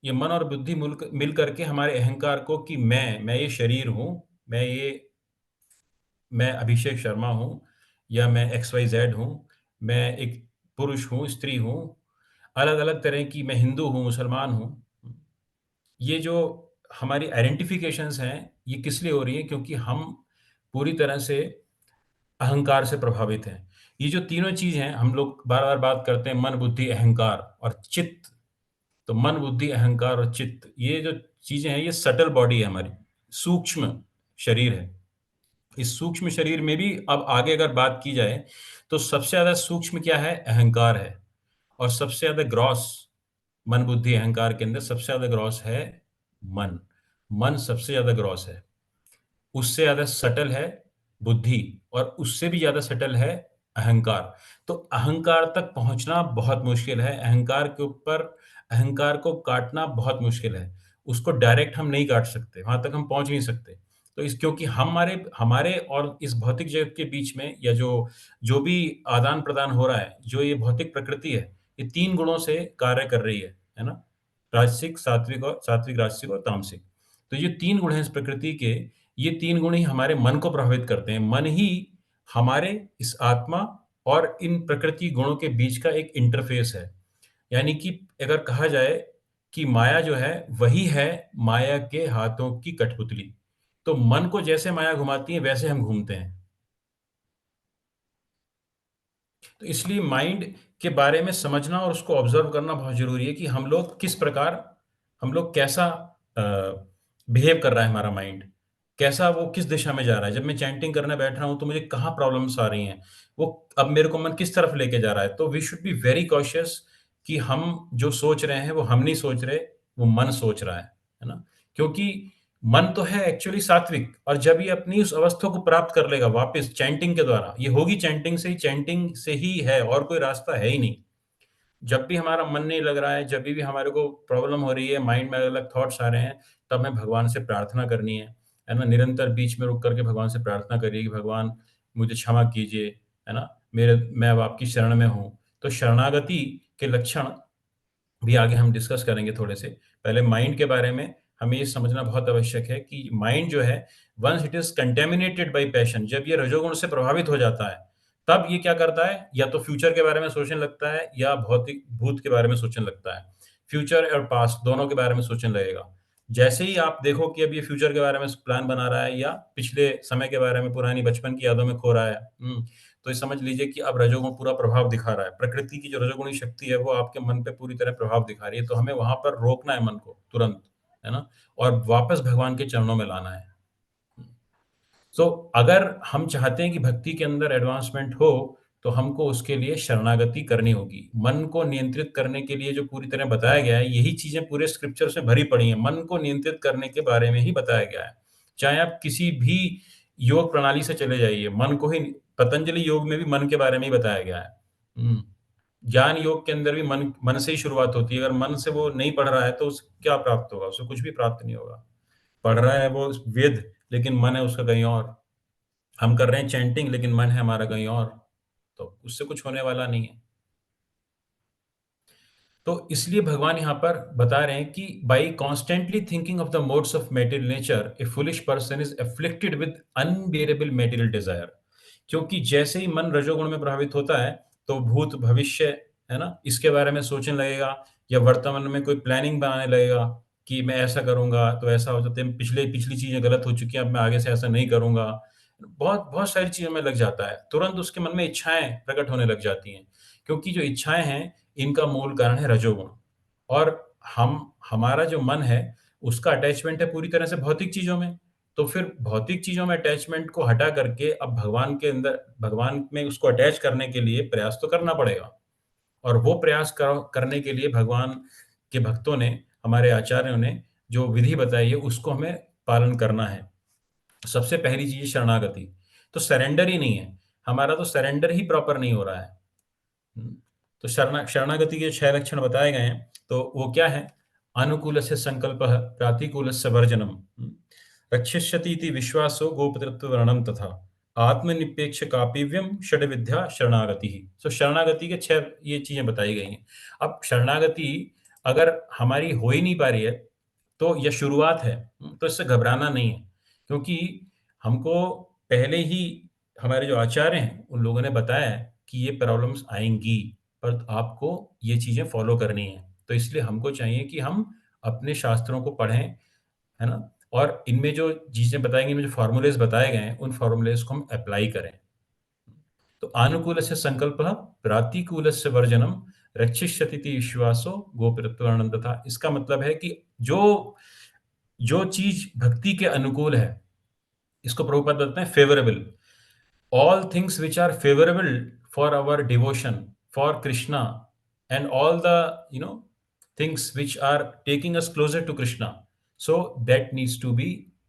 ये मन और बुद्धि मिल करके हमारे अहंकार को कि मैं ये शरीर हूं, मैं अभिषेक शर्मा हूँ, या मैं एक्स वाई जेड हूँ, मैं एक पुरुष हूँ, स्त्री हूँ, अलग-अलग तरह की, मैं हिंदू हूँ, मुसलमान हूँ। ये जो हमारी आइडेंटिफ़िकेशंस हैं, ये किस लिए हो रही हैं? क्योंकि हम पूरी तरह से अहंकार से प्रभावित हैं। ये जो तीनों चीज़ हैं, हम लोग बार-बार बात करते हैं मन, बुद्धि, अहंकार और चित्त। तो मन, बुद्धि, अहंकार और चित्त, ये जो चीज़ें हैं, ये सटल बॉडी है हमारी, सूक्ष्म शरीर है। इस सूक्ष्म शरीर में भी अब आगे अगर बात की जाए तो सबसे ज्यादा सूक्ष्म क्या है? अहंकार है। और सबसे ज्यादा ग्रॉस मन बुद्धि अहंकार के अंदर सबसे ज्यादा ग्रॉस है मन। मन सबसे ज्यादा ग्रॉस है। उससे ज्यादा सटल है बुद्धि, और उससे भी ज्यादा सटल है अहंकार। तो अहंकार तक पहुंचना बहुत मुश्किल है। अहंकार के ऊपर अहंकार को काटना बहुत मुश्किल है। उसको डायरेक्ट हम नहीं काट सकते, वहां तक हम पहुंच नहीं सकते। तो इस क्योंकि हमारे हमारे और इस भौतिक जगत के बीच में, या जो जो भी आदान प्रदान हो रहा है, जो ये भौतिक प्रकृति है, ये तीन गुणों से कार्य कर रही है ना। राजसिक, सात्विक, राजसिक और तामसिक। तो ये तीन गुण हैं इस प्रकृति के। ये तीन गुण ही हमारे मन को प्रभावित करते हैं। मन ही हमारे इस आत्मा और इन प्रकृति गुणों के बीच का एक इंटरफेस है। यानी कि अगर कहा जाए कि माया जो है वही है माया के हाथों की कठपुतली। तो मन को जैसे माया घुमाती है वैसे हम घूमते हैं। तो इसलिए माइंड के बारे में समझना और उसको ऑब्जर्व करना बहुत ज़रूरी है कि हम लोग किस प्रकार, हम लोग कैसा बिहेव कर रहा है हमारा माइंड, कैसा वो किस दिशा में जा रहा है। जब मैं चैंटिंग करने बैठ रहा हूँ तो मुझे कहाँ प्रॉब्लम्स आ रही हैं, वो अब मेरे को मन किस तरफ लेके जा रहा है। तो we should be very cautious कि हम जो सोच रहे हैं वो हम नहीं सोच रहे, वो मन सोच रहा है ना। क्योंकि मन तो है एक्चुअली सात्विक, और जब ये अपनी उस अवस्था को प्राप्त कर लेगा वापस चैंटिंग के द्वारा, ये होगी चैंटिंग से ही है, और कोई रास्ता है ही नहीं। जब भी हमारा मन नहीं लग रहा है, जब भी हमारे को प्रॉब्लम हो रही है, माइंड में अलग-अलग थॉट्स आ रहे हैं, तब हमें भगवान से प्रार्थना करनी है ना? निरंतर बीच में रुक कर के भगवान से प्रार्थना करिए कि भगवान मुझे क्षमा कीजिए, है ना? मैं अब आपकी शरण में हूँ। तो शरणागति के लक्षण भी आगे हम डिस्कस करेंगे थोड़े से। पहले माइंड के बारे में हमें ये समझना बहुत आवश्यक है कि माइंड जो है, once it is contaminated by passion, जब ये रजोगुण से प्रभावित हो जाता है, तब ये क्या करता है, या तो फ्यूचर के बारे में सोचने लगता है या भौतिक भूत के बारे में सोचने लगता है। फ्यूचर और पास्ट दोनों के बारे में सोचने लगेगा। जैसे ही आप देखो कि अब ये फ्यूचर के बारे में प्लान बना रहा है, या पिछले समय के बारे में, पुरानी बचपन की यादों में खो रहा है, तो ये समझ लीजिए कि अब रजोगुण पूरा प्रभाव दिखा रहा है। प्रकृति की जो रजोगुणी शक्ति है वो आपके मन पे पूरी तरह प्रभाव दिखा रही है। तो हमें वहाँ पर रोकना है मन को तुरंत, है ना? और वापस भगवान के चरणों में लाना है। सो अगर हम चाहते हैं कि भक्ति के अंदर एडवांसमेंट हो, तो हमको उसके लिए शरणागति करनी होगी। मन को नियंत्रित करने के लिए जो पूरी तरह बताया गया है, यही चीज़ें पूरे स्क्रिप्चर्स में भरी पड़ी हैं। मन को नियंत्रित करने के बारे में ही बताया गया है। चाहे आप किसी भी योग प्रणाली से चले जाइए, मन को ही पतंजलि योग में भी मन के बारे में ही बताया गया है। हुँ। ज्ञान योग के अंदर भी मन मन से ही शुरुआत होती है। अगर मन से वो नहीं पढ़ रहा है, तो उसे क्या प्राप्त होगा? उसे कुछ भी प्राप्त नहीं होगा। पढ़ रहा है वो वेद, लेकिन मन है उसका कहीं और। हम कर रहे हैं चैंटिंग, लेकिन मन है हमारा कहीं और। तो उससे कुछ होने वाला नहीं है। तो इसलिए भगवान यहाँ पर बता रहे हैं कि by constantly thinking of the modes of material nature a foolish person is afflicted with unbearable material desire. क्योंकि जैसे ही मन रजोगुण में प्रभावित होता है, तो भूत भविष्य, है ना, इसके बारे में सोचने लगेगा, या वर्तमान में कोई प्लानिंग बनाने लगेगा कि मैं ऐसा करूंगा तो ऐसा हो जाता है, पिछली चीजें गलत हो चुकी हैं, अब मैं आगे से ऐसा नहीं करूंगा। बहुत बहुत सारी चीजों में लग जाता है। तुरंत उसके मन में इच्छाएं प्रकट होने लग जाती हैं, क्योंकि जो इच्छाएं हैं, इनका मूल कारण है रजोगुण। और हमारा जो मन है, उसका अटैचमेंट है पूरी तरह से भौतिक चीज़ों में। तो फिर भौतिक चीज़ों में अटैचमेंट को हटा करके अब भगवान में उसको अटैच करने के लिए प्रयास तो करना पड़ेगा। और वो प्रयास करने के लिए भगवान के भक्तों ने, हमारे आचार्यों ने जो विधि बताई है, उसको हमें पालन करना है। सबसे पहली चीज़ है शरणागति। तो सरेंडर ही नहीं है। हमारा तो सरेंडर ही प्रॉपर नहीं हो रहा है। हुँ। तो शरणागति के 6 लक्षण बताए गए हैं, तो वो क्या है? अनुकूलस्य संकल्पः, प्रातिकूलस्य वर्जनम्, रक्षिष्यति इति विश्वासो गोपतृत्ववर्णनं तथा आत्मनिरपेक्ष कापीव्यम षड्विद्या शरणागतिः। सो शरणागति के 6 ये चीज़ें बताई गई हैं। अब शरणागति अगर हमारी हो ही नहीं पा रही है, तो ये शुरुआत है, तो इससे घबराना नहीं है। क्योंकि हमको पहले ही हमारे जो आचार्य हैं, उन लोगों ने बताया है कि ये प्रॉब्लम्स आएँगी, पर आपको ये चीज़ें फ़ॉलो करनी है। तो इसलिए हमको चाहिए कि हम अपने शास्त्रों को पढ़ें, है ना? और इनमें जो चीज़ें बताई गई, इनमें जो फ़ॉर्मूलेज़ बताए गए हैं, उन फ़ॉर्मूलेज़ को हम अप्लाई करें। तो आनुकूलस्य संकल्पः, प्रातिकूलस्य वर्जनम्, रक्षिष्यतीति विश्वासो गोपतित्वानंद तथा। इसका मतलब है कि जो जो चीज़ भक्ति के अनुकूल है, इसको प्रभुपाद बताते हैं favourable. All things which are favorable for our devotion for Krishna, and all the, things which are taking us closer to Krishna, so that needs to be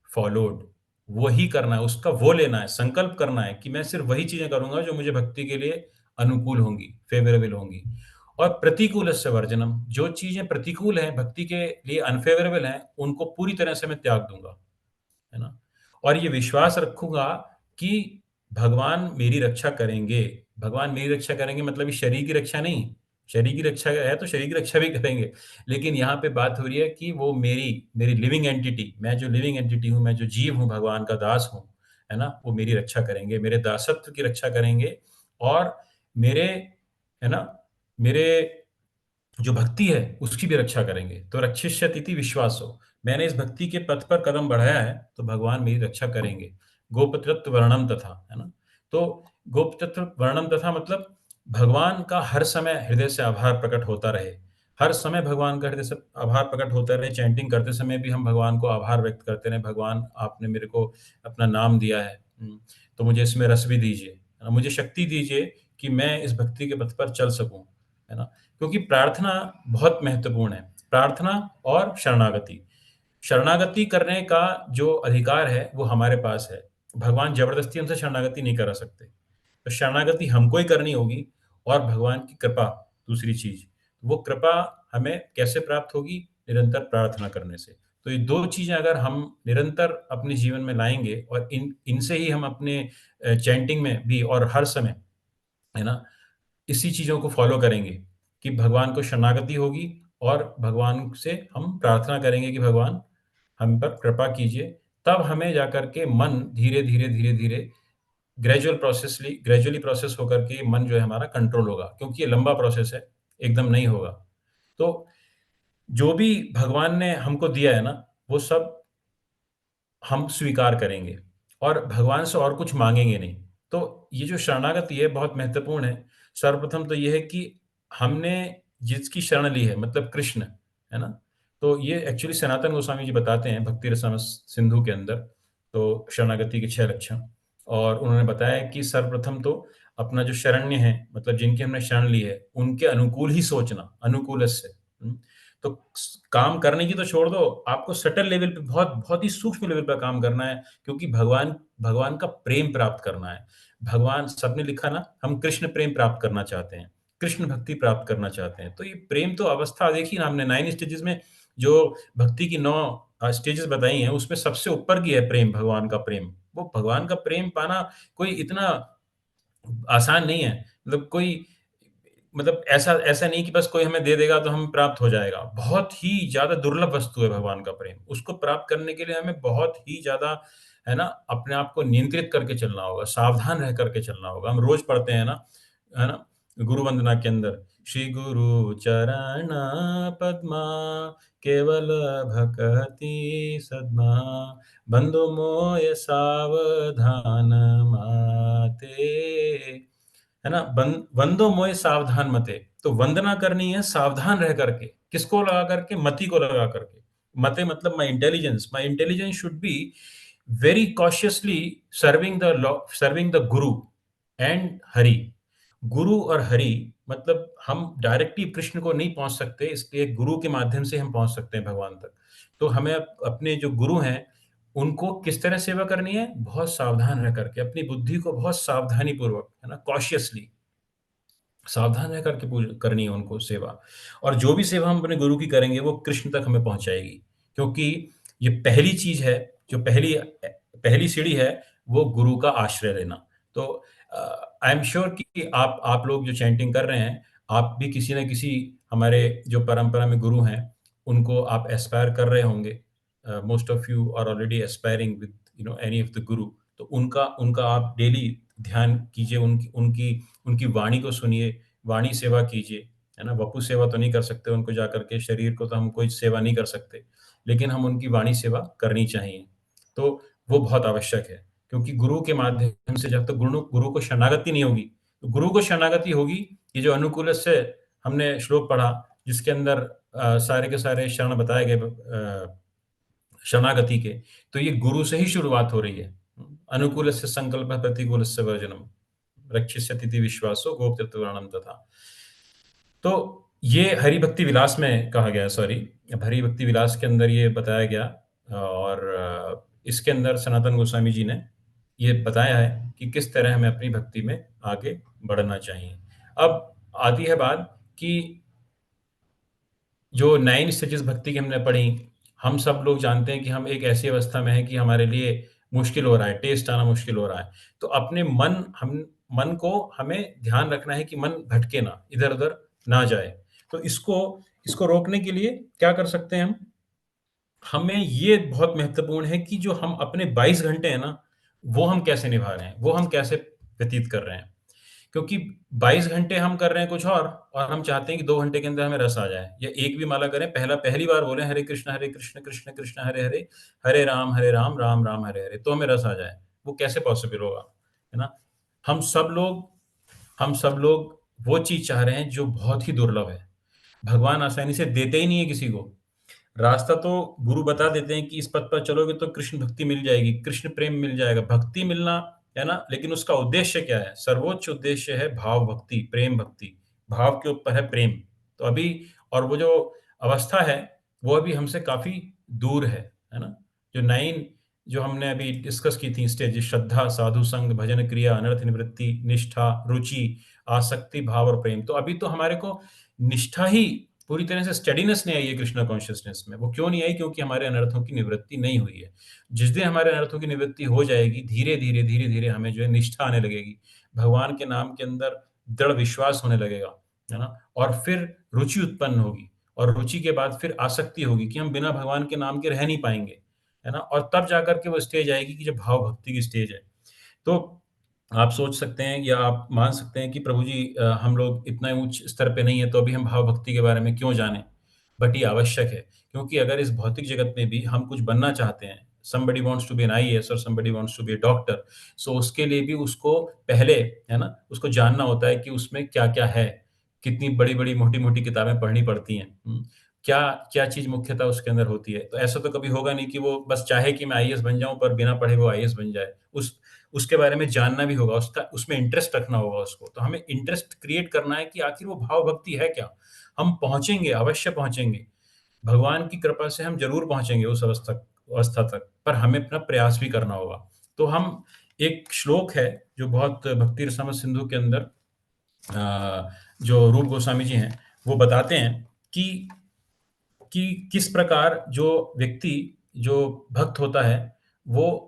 followed। वही करना है, उसका वो लेना है, संकल्प करना है कि मैं सिर्फ वही चीजें करूंगा जो मुझे भक्ति के लिए अनुकूल होंगी, फेवरेबल होंगी। और प्रतिकूल से वर्जनम, जो चीजें प्रतिकूल हैं, भक्ति के लिए अनफेवरेबल हैं, उनको पूरी तरह से मैं त्याग दूंगा, है ना? और ये विश्वास रखूँगा कि भगवान मेरी रक्षा करेंगे। भगवान मेरी रक्षा करेंगे मतलब ये शरीर की रक्षा नहीं, शरीर की रक्षा है तो शरीर की रक्षा भी करेंगे। लेकिन यहाँ पे बात हो रही है कि वो मेरी मेरी लिविंग एंटिटी, मैं जो लिविंग एंटिटी हूँ, मैं जो जीव हूँ, भगवान का दास हूँ, है ना? वो मेरी रक्षा करेंगे, मेरे दासत्व की रक्षा करेंगे, और मेरे, है ना? मेरे जो भक्ति है, उसकी भी रक्षा करेंगे। तो रक्षिष्यतीति विश्वासो, मैंने इस भक्ति के पथ पर कदम बढ़ाया है, तो भगवान मेरी रक्षा करेंगे। गोपतृत्व वर्णम तथा, है ना? तो गोपतृत्व वर्णम तथा मतलब भगवान का हर समय हृदय से आभार प्रकट होता रहे। हर समय भगवान का हृदय से आभार प्रकट होता रहे। चैंटिंग करते समय भी हम भगवान को आभार व्यक्त करते रहें, भगवान आपने मेरे को अपना नाम दिया है, तो मुझे इसमें रस भी दीजिए, है ना? मुझे शक्ति दीजिए कि मैं इस भक्ति के पथ पर चल सकूँ, है ना? क्योंकि प्रार्थना बहुत महत्वपूर्ण है। प्रार्थना और शरणागति। शरणागति करने का जो अधिकार है, वो हमारे पास है। भगवान ज़बरदस्ती हमसे शरणागति नहीं करा सकते। तो शरणागति हमको ही करनी होगी, और भगवान की कृपा, दूसरी चीज़। वो कृपा हमें कैसे प्राप्त होगी? निरंतर प्रार्थना करने से। तो ये 2 चीज़ें अगर हम निरंतर अपने जीवन में लाएँगे, और इनसे ही हम अपने चैंटिंग में भी और हर समय, है ना, इसी चीज़ों को फ़ॉलो करेंगे कि भगवान को शरणागति होगी, और भगवान से हम प्रार्थना करेंगे कि भगवान हम पर कृपा कीजिए। तब हमें जाकर के मन धीरे-धीरे, धीरे-धीरे ग्रेजुअली प्रोसेस होकर के मन जो है हमारा कंट्रोल होगा, क्योंकि ये लंबा प्रोसेस है, एकदम नहीं होगा। तो जो भी भगवान ने हमको दिया है ना, वो सब हम स्वीकार करेंगे, और भगवान से और कुछ माँगेंगे नहीं। तो ये जो शरणागति है, बहुत महत्वपूर्ण है। सर्वप्रथम तो ये है कि हमने जिसकी शरण ली है, मतलब कृष्ण, है ना? तो ये एक्चुअली सनातन गोस्वामी जी बताते हैं भक्ति रसामृत सिंधु के अंदर, तो शरणागति के 6 लक्षण। और उन्होंने बताया कि सर्वप्रथम तो अपना जो शरण्य है, मतलब जिनकी हमने शरण ली है, उनके अनुकूल ही सोचना, अनुकूलस्य। तो काम करने की तो छोड़ दो, आपको सटल लेवल पे बहुत बहुत ही सूक्ष्म लेवल पे काम करना है, क्योंकि भगवान भगवान का प्रेम प्राप्त करना है। भगवान, सबने लिखा ना, हम कृष्ण प्रेम प्राप्त करना चाहते हैं, कृष्ण भक्ति प्राप्त करना चाहते हैं। तो ये प्रेम तो अवस्था देखी ना हमने 9 स्टेजेस में, जो भक्ति की 9 स्टेजेस बताई हैं, उसमें सबसे ऊपर की है प्रेम, भगवान का प्रेम। वो भगवान का प्रेम पाना कोई इतना आसान नहीं है। मतलब कोई, मतलब ऐसा ऐसा नहीं कि बस कोई हमें दे देगा तो हमें प्राप्त हो जाएगा। बहुत ही ज़्यादा दुर्लभ वस्तु है भगवान का प्रेम। उसको प्राप्त करने के लिए हमें बहुत ही ज़्यादा, है ना, अपने आप को नियंत्रित करके चलना होगा, सावधान रह करके चलना होगा। हम रोज़ पढ़ते हैं ना, है ना? गुरु वंदना के अंदर, श्री गुरु चरण पद्मा केवल भकति सद्मा, बंधु मोय सावधान माते, है ना? वंदो मोय सावधान मते। तो वंदना करनी है सावधान रह करके। किसको लगा करके? मति को लगा करके। मते मतलब my intelligence should be very cautiously serving the guru and Hari. गुरु और हरि, मतलब हम डायरेक्टली कृष्ण को नहीं पहुंच सकते, इसलिए गुरु के माध्यम से हम पहुंच सकते हैं भगवान तक। तो हमें अपने जो गुरु हैं, उनको किस तरह सेवा करनी है? बहुत सावधान रह करके, अपनी बुद्धि को बहुत सावधानी पूर्वक, है ना, कॉशियसली सावधान रह करके करनी है उनको सेवा। और जो भी सेवा हम अपने गुरु की करेंगे, वो कृष्ण तक हमें पहुँचाएगी। क्योंकि ये पहली चीज़ है, जो पहली सीढ़ी है, वो गुरु का आश्रय लेना। तो आई एम श्योर कि आप लोग जो चैंटिंग कर रहे हैं, आप भी किसी न किसी हमारे जो परंपरा में गुरु हैं, उनको आप एस्पायर कर रहे होंगे। Most of you are already aspiring with any of the guru. तो उनका उनका आप डेली ध्यान कीजिए, उनकी उनकी उनकी वाणी को सुनिए, वाणी सेवा कीजिए, है ना? वपु सेवा तो नहीं कर सकते उनको जाकर के, शरीर को तो हम कोई सेवा नहीं कर सकते, लेकिन हम उनकी वाणी सेवा करनी चाहिए। तो वो बहुत आवश्यक है, क्योंकि गुरु के माध्यम से जब तक गुरु गुरु को शरणागति नहीं होगी, तो गुरु को शरणागति होगी। ये जो अनुकूलस्य हमने श्लोक पढ़ा, जिसके अंदर सारे के सारे शरण बताए गए, शरणागति के, तो ये गुरु से ही शुरुआत हो रही है। अनुकूलस्य संकल्पः प्रतिकूलस्य वर्जनम्, रक्षिष्यति इति विश्वासो गोप्तृत्ववर्णनम् तथा। तो ये हरि भक्ति विलास में कहा गया है, सॉरी, अब हरि भक्ति विलास के अंदर ये बताया गया। और इसके अंदर सनातन गोस्वामी जी ने ये बताया है कि किस तरह हमें अपनी भक्ति में आगे बढ़ना चाहिए। अब आती है बात कि जो 9 स्टेजेस भक्ति की हमने पढ़ी, हम सब लोग जानते हैं कि हम एक ऐसी अवस्था में हैं कि हमारे लिए मुश्किल हो रहा है, टेस्ट आना मुश्किल हो रहा है। तो अपने मन को हमें ध्यान रखना है कि मन भटके ना, इधर-उधर ना जाए। तो इसको इसको रोकने के लिए क्या कर सकते हैं हम? हमें ये बहुत महत्वपूर्ण है कि जो हम अपने 22 घंटे हैं ना, वो हम कैसे निभा रहे हैं, वो हम कैसे व्यतीत कर रहे हैं। क्योंकि 22 घंटे हम कर रहे हैं कुछ और हम चाहते हैं कि 2 घंटे के अंदर हमें रस आ जाए, या एक भी माला करें, पहली बार बोलें हरे कृष्ण कृष्ण कृष्ण हरे हरे, हरे राम राम राम हरे हरे, तो हमें रस आ जाए। वो कैसे पॉसिबल होगा, है ना? हम सब लोग हम सब लोग वो चीज़ चाह रहे हैं जो बहुत ही दुर्लभ है। भगवान आसानी से देते ही नहीं है किसी को। रास्ता तो गुरु बता देते हैं कि इस पथ पर चलोगे तो कृष्ण भक्ति मिल जाएगी, कृष्ण प्रेम मिल जाएगा, भक्ति मिलना, है ना? लेकिन उसका उद्देश्य क्या है? सर्वोच्च उद्देश्य है भाव भक्ति, प्रेम भक्ति। भाव के ऊपर है प्रेम। तो अभी, और वो जो अवस्था है, वो अभी हमसे काफ़ी दूर है ना? जो 9 जो हमने अभी डिस्कस की थी स्टेज, श्रद्धा, साधु संग, भजन क्रिया, अनर्थ निवृत्ति, निष्ठा, रुचि, आसक्ति, भाव और प्रेम। तो अभी तो हमारे को निष्ठा ही पूरी तरह से, स्टेडीनेस नहीं आई है कृष्णा कॉन्शियसनेस में। वो क्यों नहीं आई? क्योंकि हमारे अनर्थों की निवृत्ति नहीं हुई है। जिस दिन हमारे अनर्थों की निवृत्ति हो जाएगी, धीरे-धीरे हमें जो है निष्ठा आने लगेगी। भगवान के नाम के अंदर दृढ़ विश्वास होने लगेगा, है ना? और फिर रुचि उत्पन्न होगी, और रुचि के बाद फिर आसक्ति होगी कि हम बिना भगवान के नाम के रह नहीं पाएँगे, है ना? और तब जाकर के वो स्टेज आएगी कि जब भाव भक्ति की स्टेज है। तो आप सोच सकते हैं या आप मान सकते हैं कि प्रभु जी, हम लोग इतना उच्च स्तर पे नहीं है, तो अभी हम भाव भक्ति के बारे में क्यों जानें? बट ये आवश्यक है, क्योंकि अगर इस भौतिक जगत में भी हम कुछ बनना चाहते हैं, somebody wants to be an IAS और somebody wants to be a doctor, so उसके लिए भी उसको पहले, है ना, उसको जानना होता है कि उसमें क्या-क्या है, कितनी बड़ी-बड़ी, मोटी-मोटी किताबें पढ़नी पड़ती हैं। क्या क्या चीज़ मुख्यतः उसके अंदर होती है। तो ऐसा तो कभी होगा नहीं कि वो बस चाहे कि मैं आईएएस बन जाऊँ, पर बिना पढ़े वो आईएएस बन जाए। उसके बारे में जानना भी होगा, उसका उसमें इंटरेस्ट रखना होगा उसको। तो हमें इंटरेस्ट क्रिएट करना है कि आखिर वो भाव भक्ति है क्या? हम पहुँचेंगे, अवश्य पहुँचेंगे। भगवान की कृपा से हम ज़रूर पहुँचेंगे उस अवस्था तक, पर हमें अपना प्रयास भी करना होगा। तो हम एक श्लोक है जो बहुत भक्ति रसामृत सिंधु के अंदर जो रूप गोस्वामी जी हैं, वो बताते हैं कि किस प्रकार जो व्यक्ति जो भक्त होता है, वो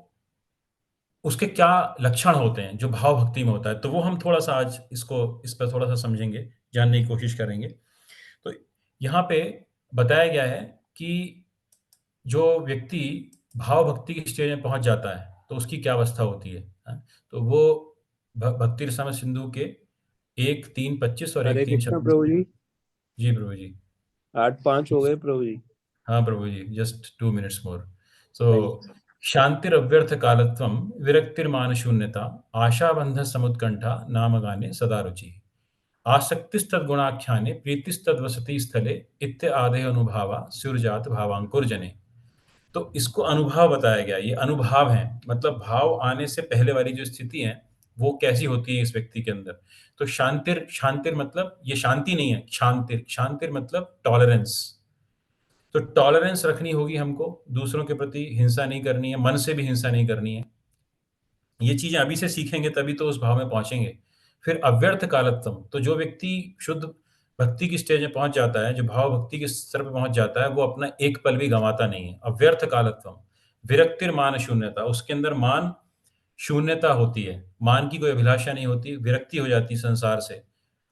उसके क्या लक्षण होते हैं, जो भाव भक्ति में होता है। तो वो हम थोड़ा-सा आज इस पर थोड़ा-सा समझेंगे, जानने की कोशिश करेंगे। तो यहाँ पे बताया गया है कि जो व्यक्ति भाव भक्ति की स्टेज में पहुँच जाता है, तो उसकी क्या अवस्था होती है? तो वो भक्ति रसामृत सिंधु के 1, 3, 25 और 1, हरे 3, कृष्णा 26। प्रभु जी। जी, प्रभु जी। 8-5 हो गए प्रभु जी। हाँ, प्रभु जी, just 2 minutes more. So thank you. शांतिरव्यर्थ कालत्वं विरक्तिर्मानशून्यता आशाबंध समुत्कंठा नामगाने सदा रुचिः। आसक्तिस्तद्गुणाख्याने प्रीतिस्तद्वसति स्थले इत्य आदेह अनुभावा स्युर्जात भावांकुरजने। तो इसको अनुभव बताया गया। ये अनुभव है, मतलब भाव आने से पहले वाली जो स्थिति है, वो कैसी होती है इस व्यक्ति के अंदर। तो शांतिर शांतिर मतलब ये शांति नहीं है, शांतिर शांतिर मतलब टॉलरेंस। तो टॉलरेंस रखनी होगी हमको, दूसरों के प्रति हिंसा नहीं करनी है, मन से भी हिंसा नहीं करनी है। ये चीज़ें अभी से सीखेंगे तभी तो उस भाव में पहुँचेंगे। फिर अव्यर्थ कालत्वम, तो जो व्यक्ति शुद्ध भक्ति की स्टेज में पहुँच जाता है, जो भाव भक्ति के स्तर पे पहुँच जाता है, वो अपना एक पल भी गँवाता नहीं है। अव्यर्थ कालत्वम, विरक्तिर्मान शून्यता, उसके अंदर मान शून्यता होती है। मान की कोई अभिलाषा नहीं होती, विरक्ति हो जाती है संसार से।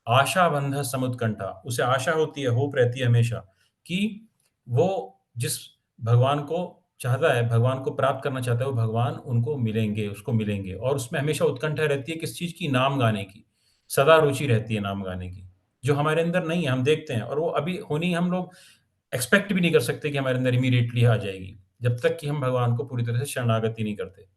आशा बंध समुत्कंठा, उसे आशा होती है, होप रहती है हमेशा कि वो जिस भगवान को चाहता है, भगवान को प्राप्त करना चाहता है, वो भगवान उनको मिलेंगे, उसको मिलेंगे और उसमें हमेशा उत्कंठा रहती है किस चीज़ की? नाम गाने की। सदा रुचि रहती है नाम गाने की, जो हमारे अंदर नहीं है, हम देखते हैं और वो अभी होनी हम लोग एक्सपेक्ट भी नहीं कर सकते कि हमारे अंदर इमीडिएटली आ जाएगी, जब तक कि हम भगवान को पूरी तरह से शरणागति नहीं करते।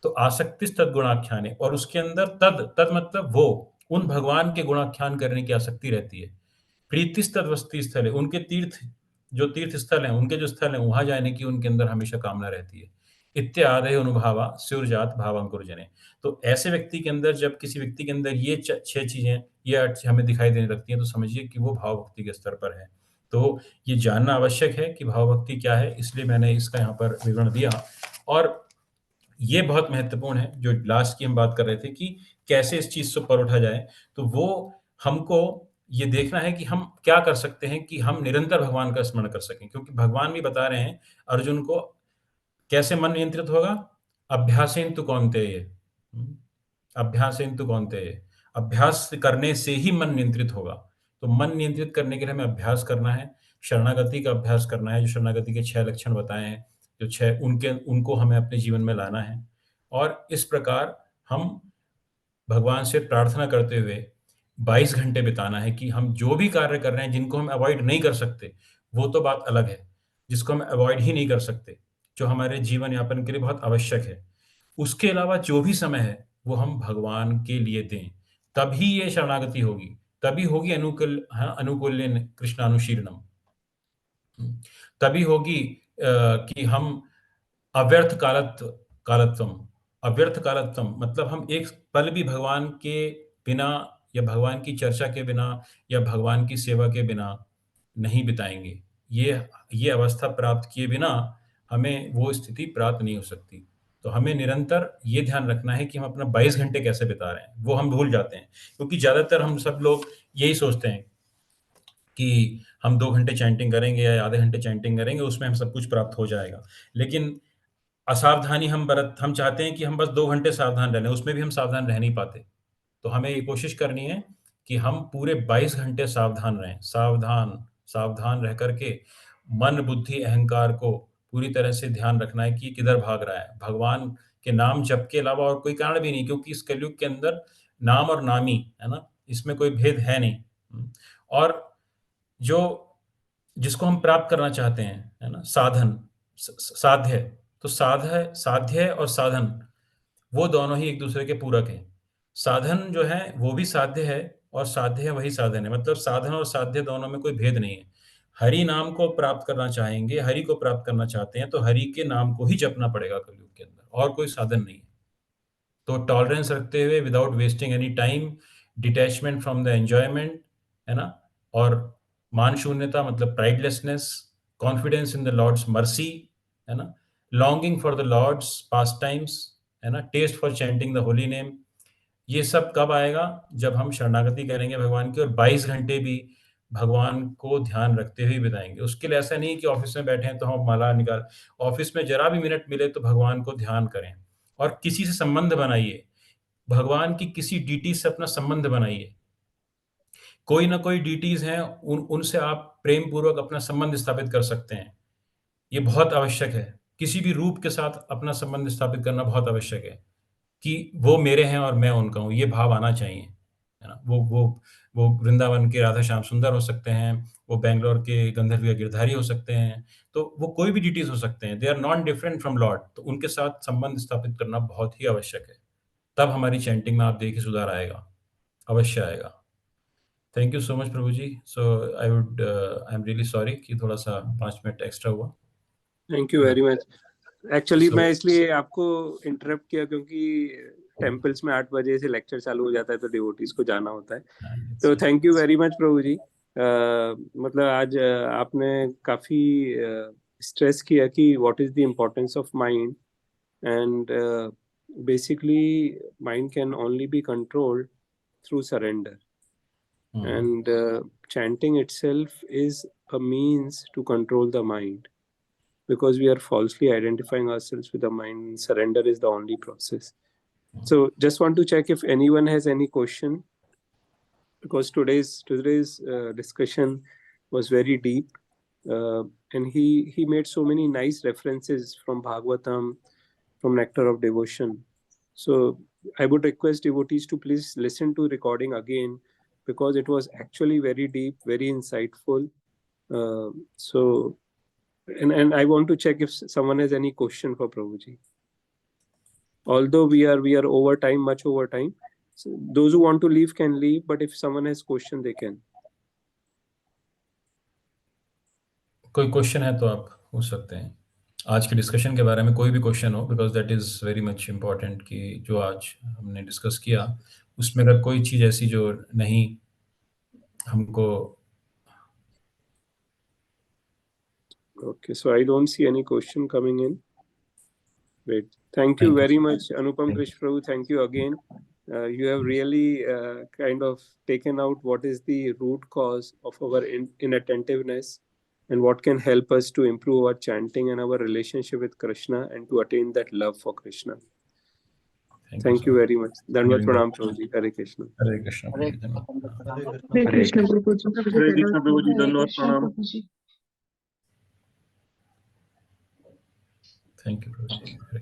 तो आसक्तिस तद्गुणाख्याने, और उसके अंदर तद तद मतलब वो, उन भगवान के गुणाख्यान करने की आसक्ति रहती है। प्रीतिस तद्वसति स्थल है, उनके जो तीर्थ स्थल हैं, उनके जो स्थल हैं, वहाँ जाने की उनके अंदर हमेशा कामना रहती है। इत्यादय अनुभावा स्युर्जात भावांकुर जने। तो ऐसे व्यक्ति के अंदर, जब किसी व्यक्ति के अंदर ये 6 चीज़ें, ये 8 हमें दिखाई देने लगती हैं, तो समझिए कि वो भाव भक्ति के स्तर पर है। तो ये जानना आवश्यक है कि भाव भक्ति क्या है, इसलिए मैंने इसका यहाँ पर विवरण दिया। और ये बहुत महत्वपूर्ण है, जो लास्ट की हम बात कर रहे थे कि कैसे इस चीज़ से ऊपर उठा जाए। तो वो हमको ये देखना है कि हम क्या कर सकते हैं कि हम निरंतर भगवान का स्मरण कर सकें। क्योंकि भगवान भी बता रहे हैं अर्जुन को, कैसे मन नियंत्रित होगा? अभ्यासेन तु कौन्तेय। हुँ, अभ्यासेन तु कौन्तेय। अभ्यास करने से ही मन नियंत्रित होगा। तो मन नियंत्रित करने के लिए हमें अभ्यास करना है, शरणागति का अभ्यास करना है, जो शरणागति के 6 लक्षण बताए हैं, जो 6 उनको हमें अपने जीवन में लाना है। और इस प्रकार हम भगवान से प्रार्थना करते हुए 22 घंटे बिताना है कि हम जो भी कार्य कर रहे हैं, जिनको हम अवॉइड नहीं कर सकते, वो तो बात अलग है। जिसको हम अवॉइड ही नहीं कर सकते, जो हमारे जीवन यापन के लिए बहुत आवश्यक है, उसके अलावा जो भी समय है, वो हम भगवान के लिए दें। तभी ये शरणागति होगी, तभी होगी अनुकूल्यन कृष्णानुशीलनम। तभी होगी कि हम अव्यर्थ कालत्वम, अव्यर्थ कालत्वम मतलब हम एक पल भी भगवान के बिना, या भगवान की चर्चा के बिना, या भगवान की सेवा के बिना नहीं बिताएँगे। ये अवस्था प्राप्त किए बिना हमें वो स्थिति प्राप्त नहीं हो सकती। तो हमें निरंतर ये ध्यान रखना है कि हम अपना 22 घंटे कैसे बिता रहे हैं, वो हम भूल जाते हैं। क्योंकि ज़्यादातर हम सब लोग यही सोचते हैं कि हम 2 घंटे चैंटिंग करेंगे या आधे घंटे चैंटिंग करेंगे, उसमें हम सब कुछ प्राप्त हो जाएगा। लेकिन असावधानी हम चाहते हैं कि हम बस 2 घंटे सावधान रह लें, उसमें भी हम सावधान रह नहीं पाते। तो हमें ये कोशिश करनी है कि हम पूरे 22 घंटे सावधान रहें। सावधान, सावधान रह कर के मन, बुद्धि, अहंकार को पूरी तरह से ध्यान रखना है कि किधर भाग रहा है। भगवान के नाम जप के अलावा और कोई कारण भी नहीं, क्योंकि इस कलयुग के अंदर नाम और नामी, है ना? इसमें कोई भेद है नहीं। और जो जिसको हम प्राप्त करना चाहते हैं, है ना? साधन, स स साध्य, तो साध्य और साधन, वो दोनों ही एक-दूसरे के पूरक हैं। साधन जो है, वो भी साध्य है और साध्य है वही साधन है। मतलब साधन और साध्य दोनों में कोई भेद नहीं है। हरि नाम को प्राप्त करना चाहेंगे, हरि को प्राप्त करना चाहते हैं, तो हरि के नाम को ही जपना पड़ेगा कलयुग के अंदर, और कोई साधन नहीं है। तो टॉलरेंस रखते हुए, without wasting any time, detachment from the enjoyment, है ना, और मान शून्यता मतलब pridelessness, confidence in the lord's mercy, है ना, longing for the lord's pastimes, है ना, taste for chanting the holy name. ये सब कब आएगा? जब हम शरणागति करेंगे भगवान की, और 22 घंटे भी भगवान को ध्यान रखते हुए बिताएंगे। उसके लिए ऐसा नहीं कि ऑफिस में बैठे हैं तो हम माला निकाल, ऑफिस में जरा भी मिनट मिले तो भगवान को ध्यान करें, और किसी से संबंध बनाइए, भगवान की किसी डीटी से अपना संबंध बनाइए। कोई ना कोई डीटीज हैं, उनसे आप प्रेम पूर्वक अपना संबंध स्थापित कर सकते हैं। ये बहुत आवश्यक है। किसी भी रूप के साथ अपना संबंध स्थापित करना बहुत आवश्यक है, कि वो मेरे हैं और मैं उनका हूँ, ये भाव आना चाहिए, है ना। वो वृंदावन के राधा श्याम सुंदर हो सकते हैं, वो बैंगलोर के गंधर्व या गिरधारी हो सकते हैं, तो वो कोई भी डिटीज हो सकते हैं, they are not different from Lord. तो उनके साथ संबंध स्थापित करना बहुत ही आवश्यक है। तब हमारी चैंटिंग में आप देखिए सुधार आएगा, अवश्य आएगा। Thank you so much Prabhu ji. So I am really sorry कि थोड़ा सा 5 मिनट एक्स्ट्रा हुआ। Thank you very much. Actually So- मैं इसलिए आपको इंटरप्ट किया क्योंकि टेम्पल्स में 8 बजे से लेक्चर चालू हो जाता है, तो डिवोटीज को जाना होता है। तो thank you very much Prabhu जी। मतलब आज आपने काफी स्ट्रेस किया कि what is the importance of mind, and basically mind can only be controlled through surrender, and chanting itself is a means to control the mind, because we are falsely identifying ourselves with the mind. Surrender is the only process. So just want to check if anyone has any question, because today's discussion was very deep, and he made so many nice references from Bhagavatam, from Nectar of Devotion. So I would request devotees to please listen to recording again, because it was actually very deep, very insightful. So and I want to check if someone has any question for Prabhuji. Although we are over time, much over time. So those who want to leave can leave, but if someone has question, they can. कोई question है तो आप पूछ सकते हैं, आज के discussion के बारे में कोई भी क्वेश्चन हो, because that is very much important कि जो आज हमने डिस्कस किया उसमें अगर कोई चीज़ ऐसी जो नहीं हमको। Okay, so I don't see any question coming in. Great. Thank you very much, Anupam Krish Prabhu. Thank you again. You have really kind of taken out what is the root cause of our inattentiveness, and what can help us to improve our chanting and our relationship with Krishna, and to attain that love for Krishna. Thank you very much. Dandavat Pranam Prabhuji. Hare Krishna. Hare Krishna Hare Prabhuji। Krishna Prabhuji. Hare Krishna Prabhuji. Dandavat Pranam. Prabhuji. Thank you Prabhu ji.